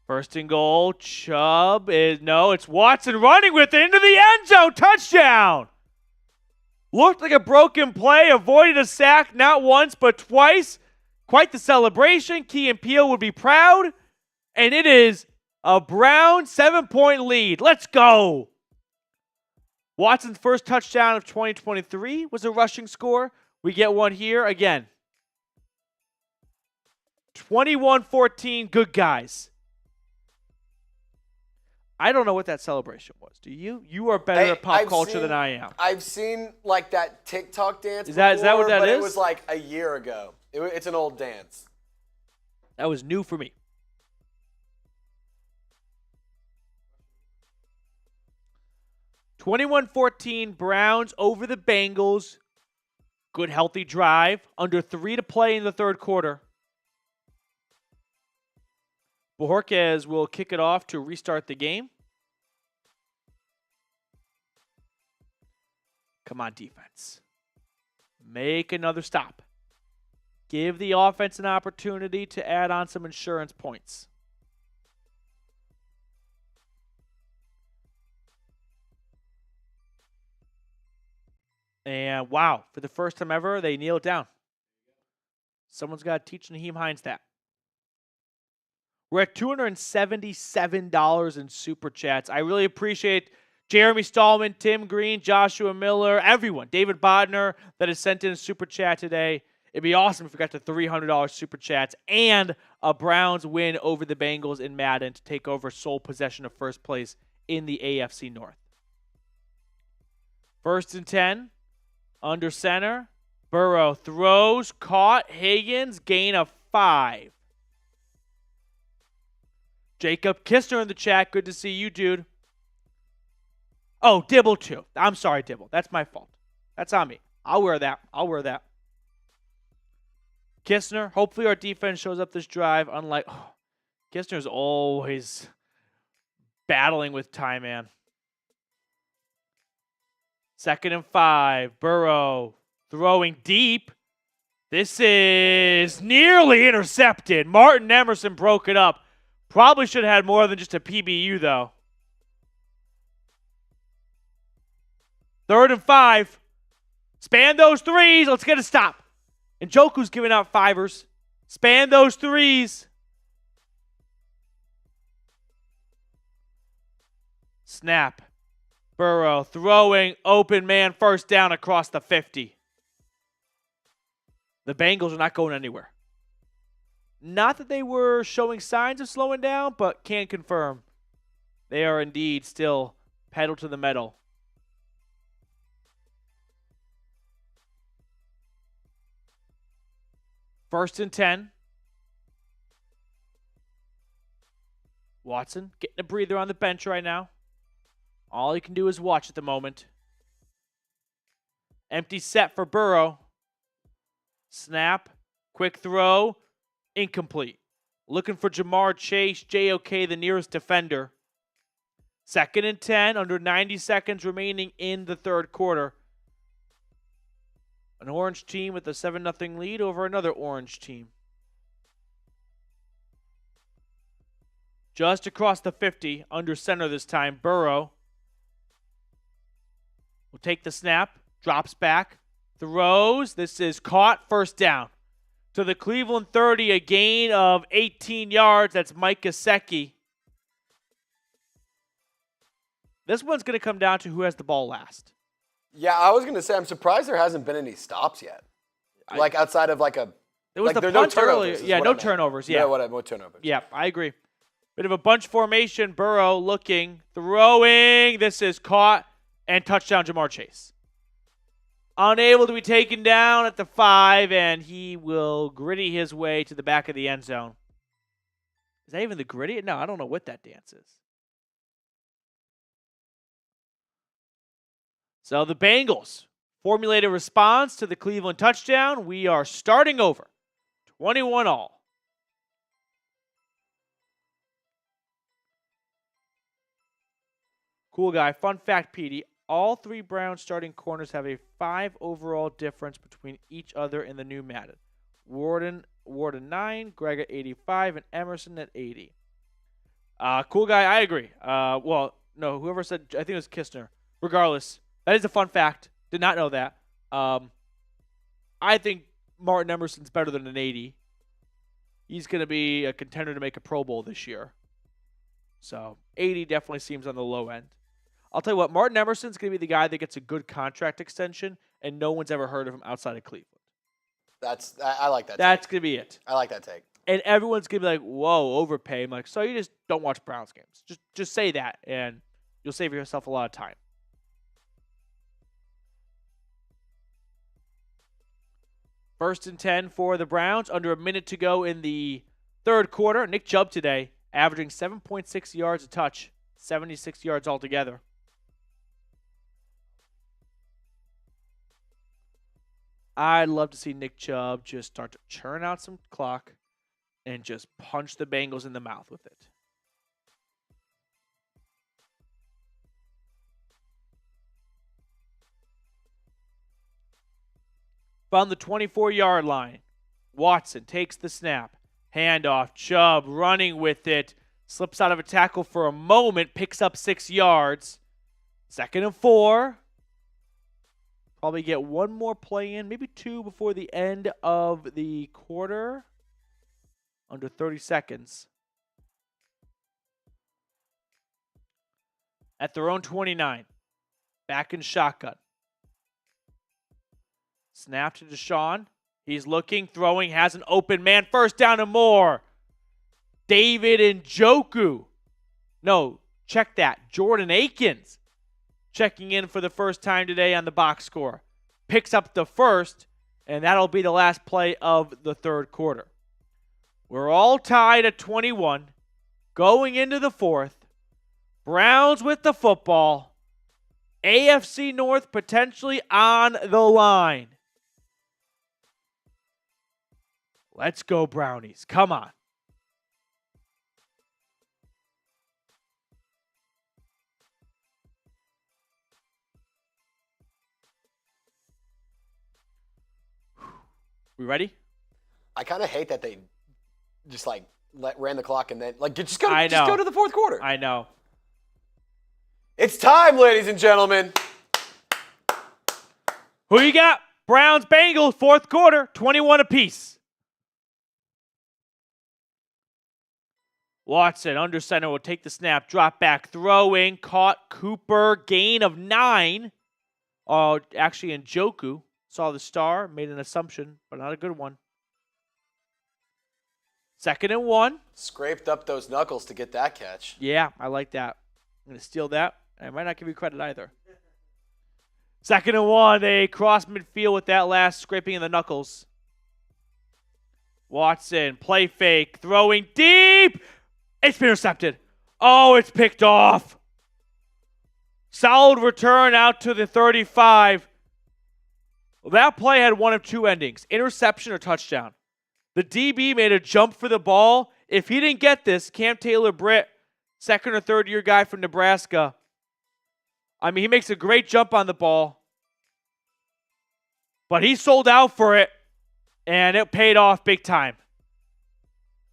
1st and goal, Chubb it's Watson running with it into the end zone. Touchdown. Looked like a broken play, avoided a sack not once but twice. Quite the celebration. Key and Peele would be proud. And it is a Brown 7-point lead. Let's go. Watson's first touchdown of 2023 was a rushing score. We get one here again. 21-14, good guys. I don't know what that celebration was. Do you? You are better at pop culture than I am. I've seen like that TikTok dance is that what that is? It was like a year ago. It's an old dance. That was new for me. (21-14) Browns over the Bengals. Good healthy drive. Under 3 to play in the 3rd quarter. Bojorquez will kick it off to restart the game. Come on, defense. Make another stop. Give the offense an opportunity to add on some insurance points. And wow, for the first time ever, they kneel it down. Someone's got to teach Naheem Hines that. We're at $277 in Super Chats. I really appreciate Jeremy Stallman, Tim Green, Joshua Miller, everyone, David Bodner that has sent in a Super Chat today. It'd be awesome if we got to $300 Super Chats and a Browns win over the Bengals in Madden to take over sole possession of first place in the AFC North. 1st and 10, under center. Burrow throws, caught, Higgins, gain of 5. Jacob Kistner in the chat. Good to see you, dude. Oh, Dibble too. I'm sorry, Dibble. That's my fault. That's on me. I'll wear that. Kistner, hopefully our defense shows up this drive. Unlike, Kistner's always battling with Time Man. 2nd and 5. Burrow throwing deep. This is nearly intercepted. Martin Emerson broke it up. Probably should have had more than just a PBU, though. 3rd and 5. Span those threes. Let's get a stop. And Njoku's giving out 5ers. Span those threes. Snap. Burrow throwing. Open man. First down across the 50. The Bengals are not going anywhere. Not that they were showing signs of slowing down, but can't confirm. They are indeed still pedal to the metal. First and 10. Watson getting a breather on the bench right now. All he can do is watch at the moment. Empty set for Burrow. Snap. Quick throw. Incomplete. Looking for Jamar Chase. JOK, the nearest defender. 2nd and 10. Under 90 seconds remaining in the 3rd quarter. An orange team with a 7-0 lead over another orange team. Just across the 50, under center this time, Burrow will take the snap, drops back, throws. This is caught, first down. To the Cleveland 30, a gain of 18 yards. That's Mike Gesicki. This one's going to come down to who has the ball last. Yeah, I was going to say, I'm surprised there hasn't been any stops yet. Like outside of like a... There was like, the no punt earlier. turnovers. Yeah, no turnovers. Yeah. No turnovers. Yeah, I agree. Bit of a bunch formation. Burrow looking, throwing. This is caught and touchdown Jamar Chase. Unable to be taken down at the 5, and he will gritty his way to the back of the end zone. Is that even the gritty? No, I don't know what that dance is. So the Bengals formulate a response to the Cleveland touchdown. We are starting over. 21 all. Cool guy. Fun fact, Petey. All 3 Browns starting corners have a 5 overall difference between each other in the new Madden. Warden 9, Greg at 85, and Emerson at 80. Cool guy, I agree. Well, no, whoever said, I think it was Kistner. Regardless, that is a fun fact. Did not know that. I think Martin Emerson's better than an 80. He's going to be a contender to make a Pro Bowl this year. So 80 definitely seems on the low end. I'll tell you what, Martin Emerson's going to be the guy that gets a good contract extension, and no one's ever heard of him outside of Cleveland. I like that. That's going to be it. I like that take. And everyone's going to be like, whoa, overpay. I'm like, so you just don't watch Browns games. Just say that, and you'll save yourself a lot of time. First and 10 for the Browns. Under a minute to go in the third quarter. Nick Chubb today averaging 7.6 yards a touch, 76 yards altogether. I'd love to see Nick Chubb just start to churn out some clock and just punch the Bengals in the mouth with it. Found the 24-yard line. Watson takes the snap. Handoff. Chubb running with it. Slips out of a tackle for a moment. Picks up 6 yards. 2nd and 4. Probably get one more play in. Maybe 2 before the end of the quarter. Under 30 seconds. At their own 29. Back in shotgun. Snap to Deshaun. He's looking, throwing, has an open man. First down and more. David Njoku. No, check that. Jordan Akins checking in for the first time today on the box score. Picks up the first, and that'll be the last play of the third quarter. We're all tied at 21. Going into the fourth. Browns with the football. AFC North potentially on the line. Let's go, Brownies. Come on. We ready? I kind of hate that they just ran the clock and then just go to the fourth quarter. I know. It's time, ladies and gentlemen. Who you got? Browns, Bengals, fourth quarter, 21 apiece. Watson, under center, will take the snap, drop back, throwing, caught Cooper, gain of 9. Actually, Njoku saw the star, made an assumption, but not a good one. 2nd and 1. Scraped up those knuckles to get that catch. Yeah, I like that. I'm going to steal that. I might not give you credit either. 2nd and 1. They cross midfield with that last scraping of the knuckles. Watson, play fake, throwing deep. It's been intercepted. Oh, it's picked off. Solid return out to the 35. Well, that play had one of 2 endings, interception or touchdown. The DB made a jump for the ball. If he didn't get this, Cam Taylor-Britt, 2nd or 3rd year guy from Nebraska, he makes a great jump on the ball. But he sold out for it, and it paid off big time.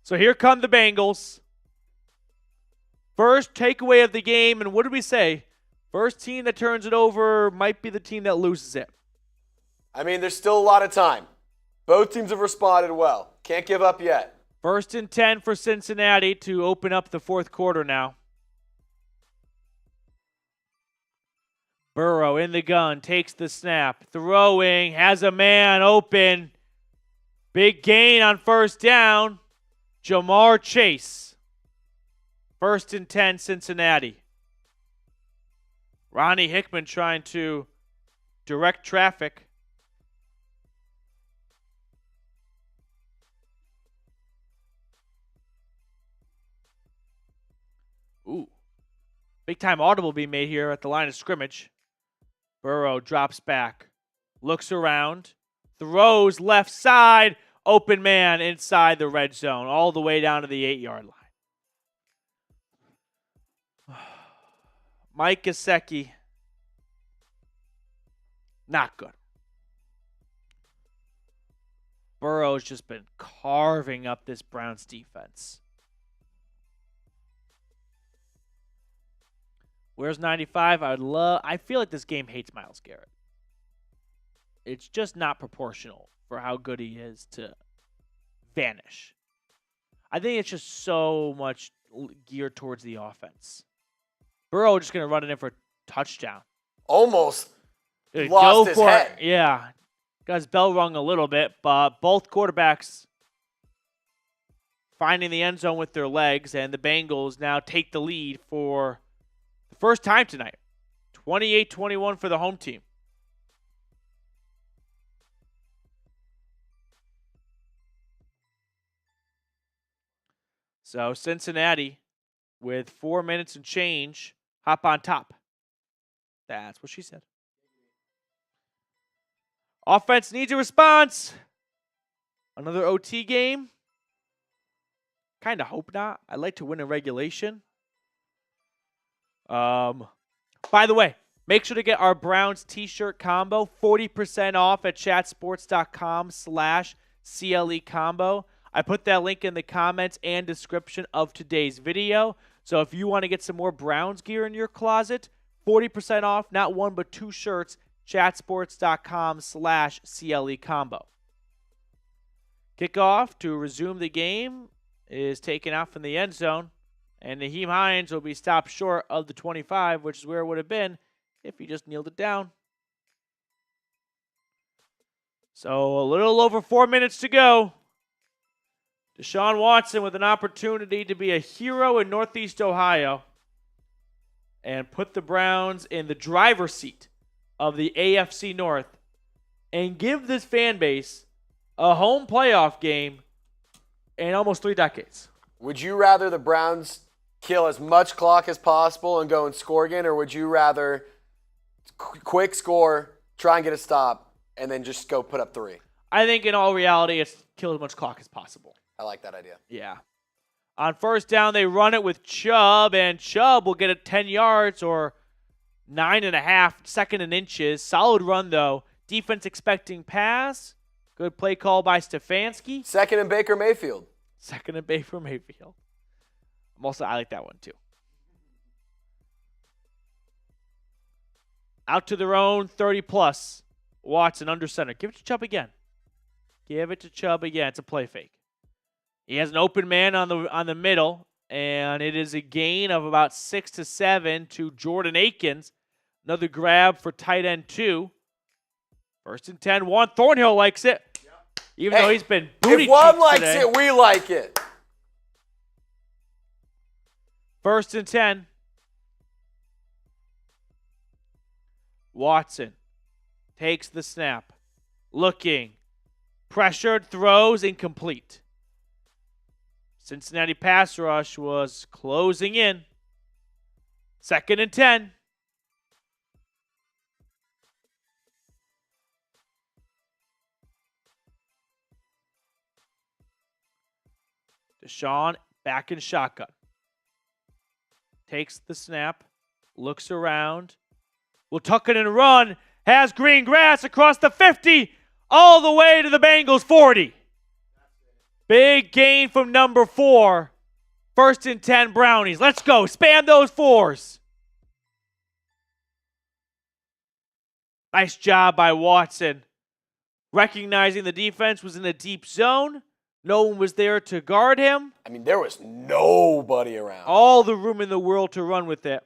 So here come the Bengals. First takeaway of the game, and what did we say? First team that turns it over might be the team that loses it. I mean, there's still a lot of time. Both teams have responded well. Can't give up yet. 1st and 10 for Cincinnati to open up the fourth quarter now. Burrow in the gun, takes the snap, throwing, has a man open. Big gain on 1st down. Jamar Chase. 1st and 10, Cincinnati. Ronnie Hickman trying to direct traffic. Ooh. Big time audible being made here at the line of scrimmage. Burrow drops back, looks around, throws left side, open man inside the red zone, all the way down to the 8-yard line. Mike Gesicki, not good. Burrow's just been carving up this Browns defense. Where's 95? I feel like this game hates Myles Garrett. It's just not proportional for how good he is to vanish. I think it's just so much geared towards the offense. Burrow just going to run it in for a touchdown. Almost lost his head. Yeah. Got his bell rung a little bit, but both quarterbacks finding the end zone with their legs, and the Bengals now take the lead for the first time tonight. 28-21 for the home team. So Cincinnati, with 4 minutes and change, hop on top. That's what she said. Offense needs a response. Another OT game. Kind of hope not. I'd like to win in regulation. By the way, make sure to get our Browns t-shirt combo, 40% off at chatsports.com/CLE combo. I put that link in the comments and description of today's video. So if you want to get some more Browns gear in your closet, 40% off, not one but two shirts, chatsports.com/CLE combo. Kickoff to resume the game is taken out from the end zone, and Naheem Hines will be stopped short of the 25, which is where it would have been if he just kneeled it down. So a little over 4 minutes to go. Deshaun Watson with an opportunity to be a hero in Northeast Ohio and put the Browns in the driver's seat of the AFC North and give this fan base a home playoff game in almost 3 decades. Would you rather the Browns kill as much clock as possible and go and score again, or would you rather quick score, try and get a stop, and then just go put up 3? I think in all reality, it's kill as much clock as possible. I like that idea. Yeah. On first down, they run it with Chubb, and Chubb will get it 10 yards or 9.5, second and inches. Solid run, though. Defense expecting pass. Good play call by Stefanski. Second and Baker Mayfield. Second and Baker Mayfield. I like that one, too. Out to their own 30-plus. Watson under center. Give it to Chubb again. Give it to Chubb again. It's a play fake. He has an open man on the middle, and it is a gain of about 6 to 7 to Jordan Akins. Another grab for tight end 2. First and 10. Juan Thornhill likes it, even though he's been booty If one cheeks likes today. it, we like it. First and 10. Watson takes the snap. Looking. Pressured, throws, incomplete. Cincinnati pass rush was closing in. Second and 10. Deshaun back in shotgun. Takes the snap. Looks around. Will tuck it and run. Has green grass across the 50. all the way to the Bengals 40. Big gain from number 4. 1st and 10 Brownies. Let's go. Spam those 4s. Nice job by Watson. Recognizing the defense was in a deep zone. No one was there to guard him. I mean, there was nobody around. All the room in the world to run with it.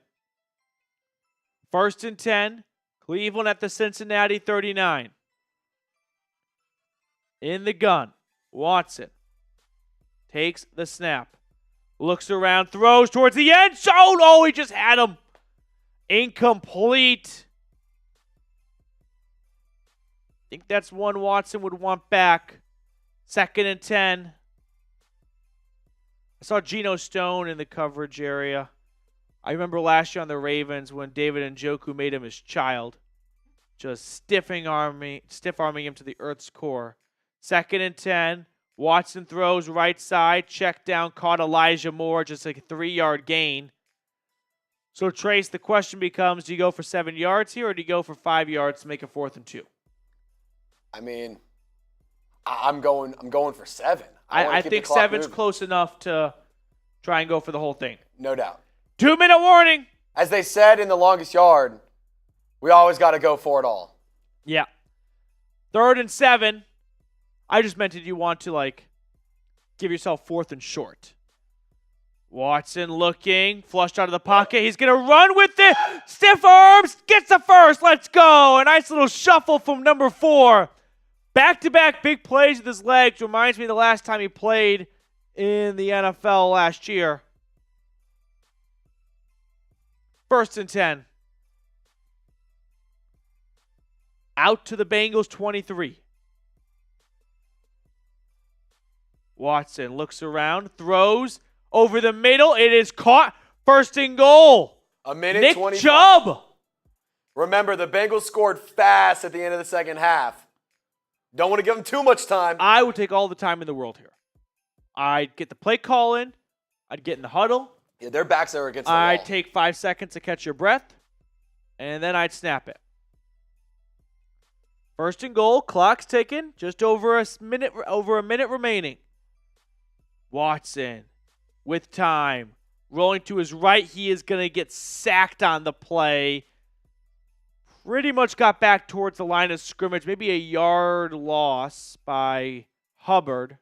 1st and 10. Cleveland at the Cincinnati 39. In the gun. Watson takes the snap. Looks around, throws towards the end zone. Oh, he just had him. Incomplete. I think that's one Watson would want back. 2nd and 10. I saw Geno Stone in the coverage area. I remember last year on the Ravens when David Njoku made him his child. Just stiff arming him to the earth's core. 2nd and 10. Watson throws right side. Check down. Caught Elijah Moore. Just like a 3-yard gain. So, Trace, the question becomes, do you go for 7 yards here or do you go for 5 yards to make a 4th and 2? I mean, I'm going for 7. I think 7's close enough to try and go for the whole thing. No doubt. 2-minute warning. As they said in the longest yard, we always got to go for it all. Yeah. 3rd and 7. I just meant, did you want to, give yourself 4th and short? Watson looking, flushed out of the pocket. He's going to run with it. Stiff arms, gets the first. Let's go. A nice little shuffle from number 4. Back-to-back big plays with his legs. Reminds me of the last time he played in the NFL last year. 1st and 10. Out to the Bengals 23. Watson looks around, throws over the middle. It is caught. 1st and goal. A minute Nick 25. Chubb. Remember, the Bengals scored fast at the end of the second half. Don't want to give them too much time. I would take all the time in the world here. I'd get the play call in. I'd get in the huddle. Yeah, their backs are against the wall. I'd take 5 seconds to catch your breath, and then I'd snap it. 1st and goal. Clock's ticking. Just over a minute remaining. Watson with time. Rolling to his right. He is going to get sacked on the play. Pretty much got back towards the line of scrimmage. Maybe a yard loss by Hubbard.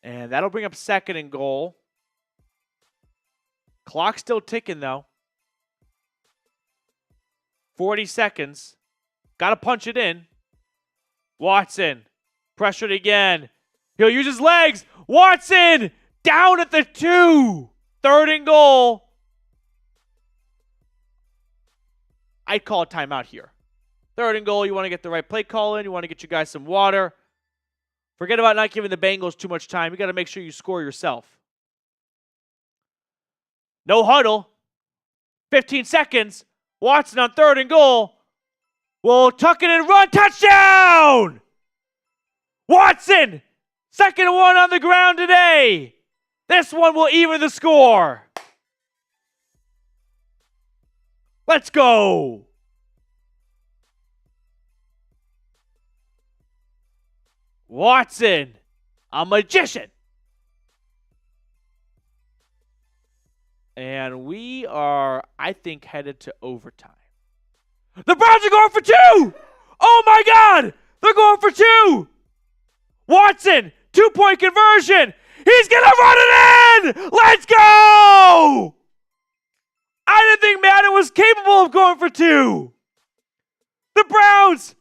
And that'll bring up 2nd and goal. Clock still ticking, though. 40 seconds. Got to punch it in. Watson. Pressured again. He'll use his legs. Watson down at the 2. 3rd and goal. I'd call a timeout here. 3rd and goal. You want to get the right play call in. You want to get you guys some water. Forget about not giving the Bengals too much time. You got to make sure you score yourself. No huddle. 15 seconds. Watson on 3rd and goal. Will tuck it and run. Touchdown! Watson! 2nd and 1 on the ground today. This one will even the score. Let's go. Watson, a magician. And we are, I think, headed to overtime. The Browns are going for 2. Oh, my God. They're going for 2. Watson, 2-point conversion. He's going to run it in. Let's go. I didn't think Madden was capable of going for 2. The Browns,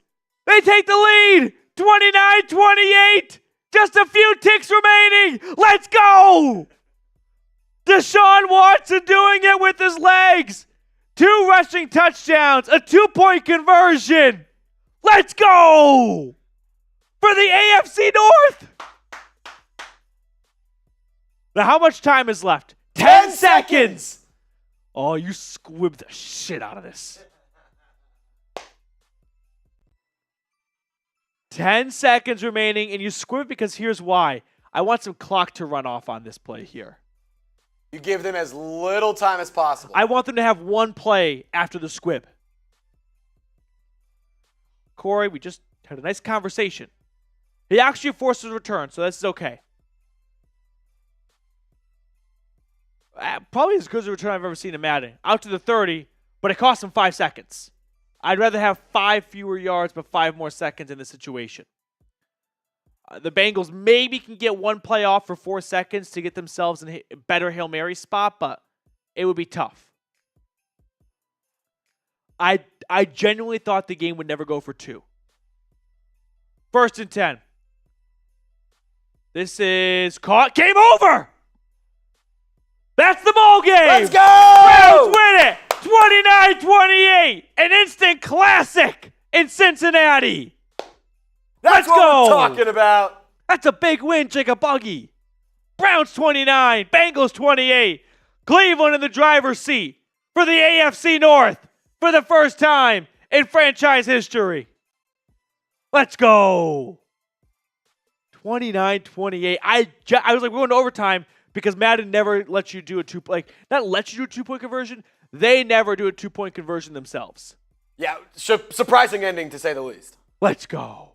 they take the lead. 29-28. Just a few ticks remaining. Let's go. Deshaun Watson doing it with his legs. 2 rushing touchdowns, a 2-point conversion. Let's go for the AFC North. Now, how much time is left? 10 seconds. Oh, you squibbed the shit out of this. 10 seconds remaining, and you squibbed because here's why. I want some clock to run off on this play here. You give them as little time as possible. I want them to have one play after the squib. Corey, we just Had a nice conversation. He actually forced his return, so this is okay. Probably as good as a return I've ever seen in Madden. Out to the 30, but it cost him 5 seconds. I'd rather have 5 fewer yards, but 5 more seconds in this situation. The Bengals maybe can get one play off for 4 seconds to get themselves in a better Hail Mary spot, but it would be tough. I genuinely thought the game would never go for 2. 1st and 10. This is caught. Game over! That's the ball game! Let's go! Browns win it! 29-28! An instant classic in Cincinnati! That's Let's what go! we're talking about. That's a big win, Jacob Buggy. Browns 29, Bengals 28. Cleveland in the driver's seat for the AFC North for the first time in franchise history. Let's go. 29-28. I was like, we're going to overtime because Madden never lets you do a not lets you do a 2-point conversion. They never do a 2-point conversion themselves. Yeah, surprising ending to say the least. Let's go.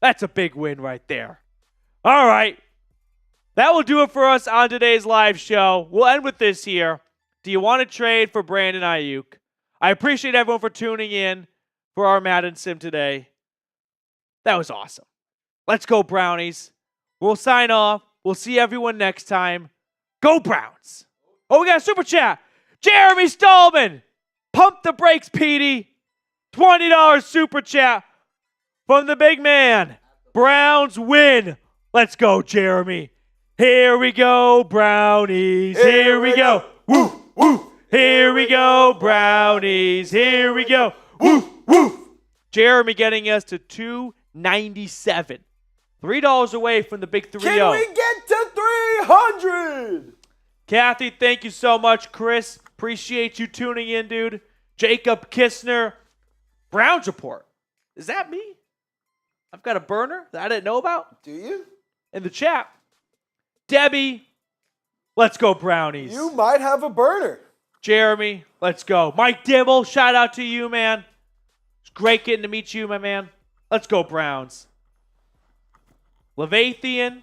That's a big win right there. All right. That will do it for us on today's live show. We'll end with this here. Do you want to trade for Brandon Aiyuk? I appreciate everyone for tuning in for our Madden Sim today. That was awesome. Let's go, Brownies. We'll sign off. We'll see everyone next time. Go, Browns. Oh, we got a super chat. Jeremy Stallman. Pump the brakes, Petey. $20 super chat from the big man. Browns win. Let's go, Jeremy. Here we go, Brownies. Here we go. Woo, woo. Here we go, Brownies. Here we go. Woo, woo. Jeremy getting us to 297. $3 away from the big 3-0. Can we get to 300? Kathy, thank you so much. Chris, appreciate you tuning in, dude. Jacob Kistner. Browns Report. Is that me? I've got a burner that I didn't know about. Do you? In the chat. Debbie, let's go, Brownies. You might have a burner. Jeremy, let's go. Mike Dibble, shout out to you, man. It's great getting to meet you, my man. Let's go, Browns. Levathian,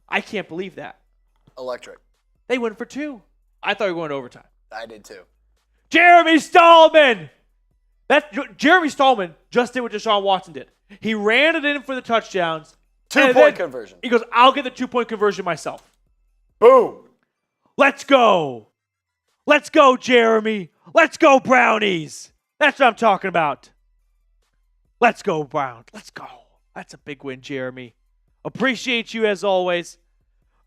I can't believe that. Electric. They went for 2. I thought we were going to overtime. I did too. Jeremy Stallman. Jeremy Stallman just did what Deshaun Watson did. He ran it in for the touchdowns. 2-point conversion. He goes, I'll get the 2-point conversion myself. Boom. Let's go. Let's go, Jeremy. Let's go, Brownies. That's what I'm talking about. Let's go, Browns. Let's go. That's a big win, Jeremy. Appreciate you as always.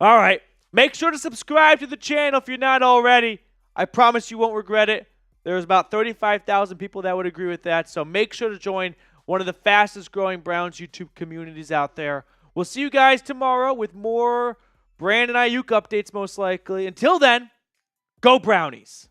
All right. Make sure to subscribe to the channel if you're not already. I promise you won't regret it. There's about 35,000 people that would agree with that. So make sure to join one of the fastest growing Browns YouTube communities out there. We'll see you guys tomorrow with more Brandon Aiyuk updates most likely. Until then, go Brownies.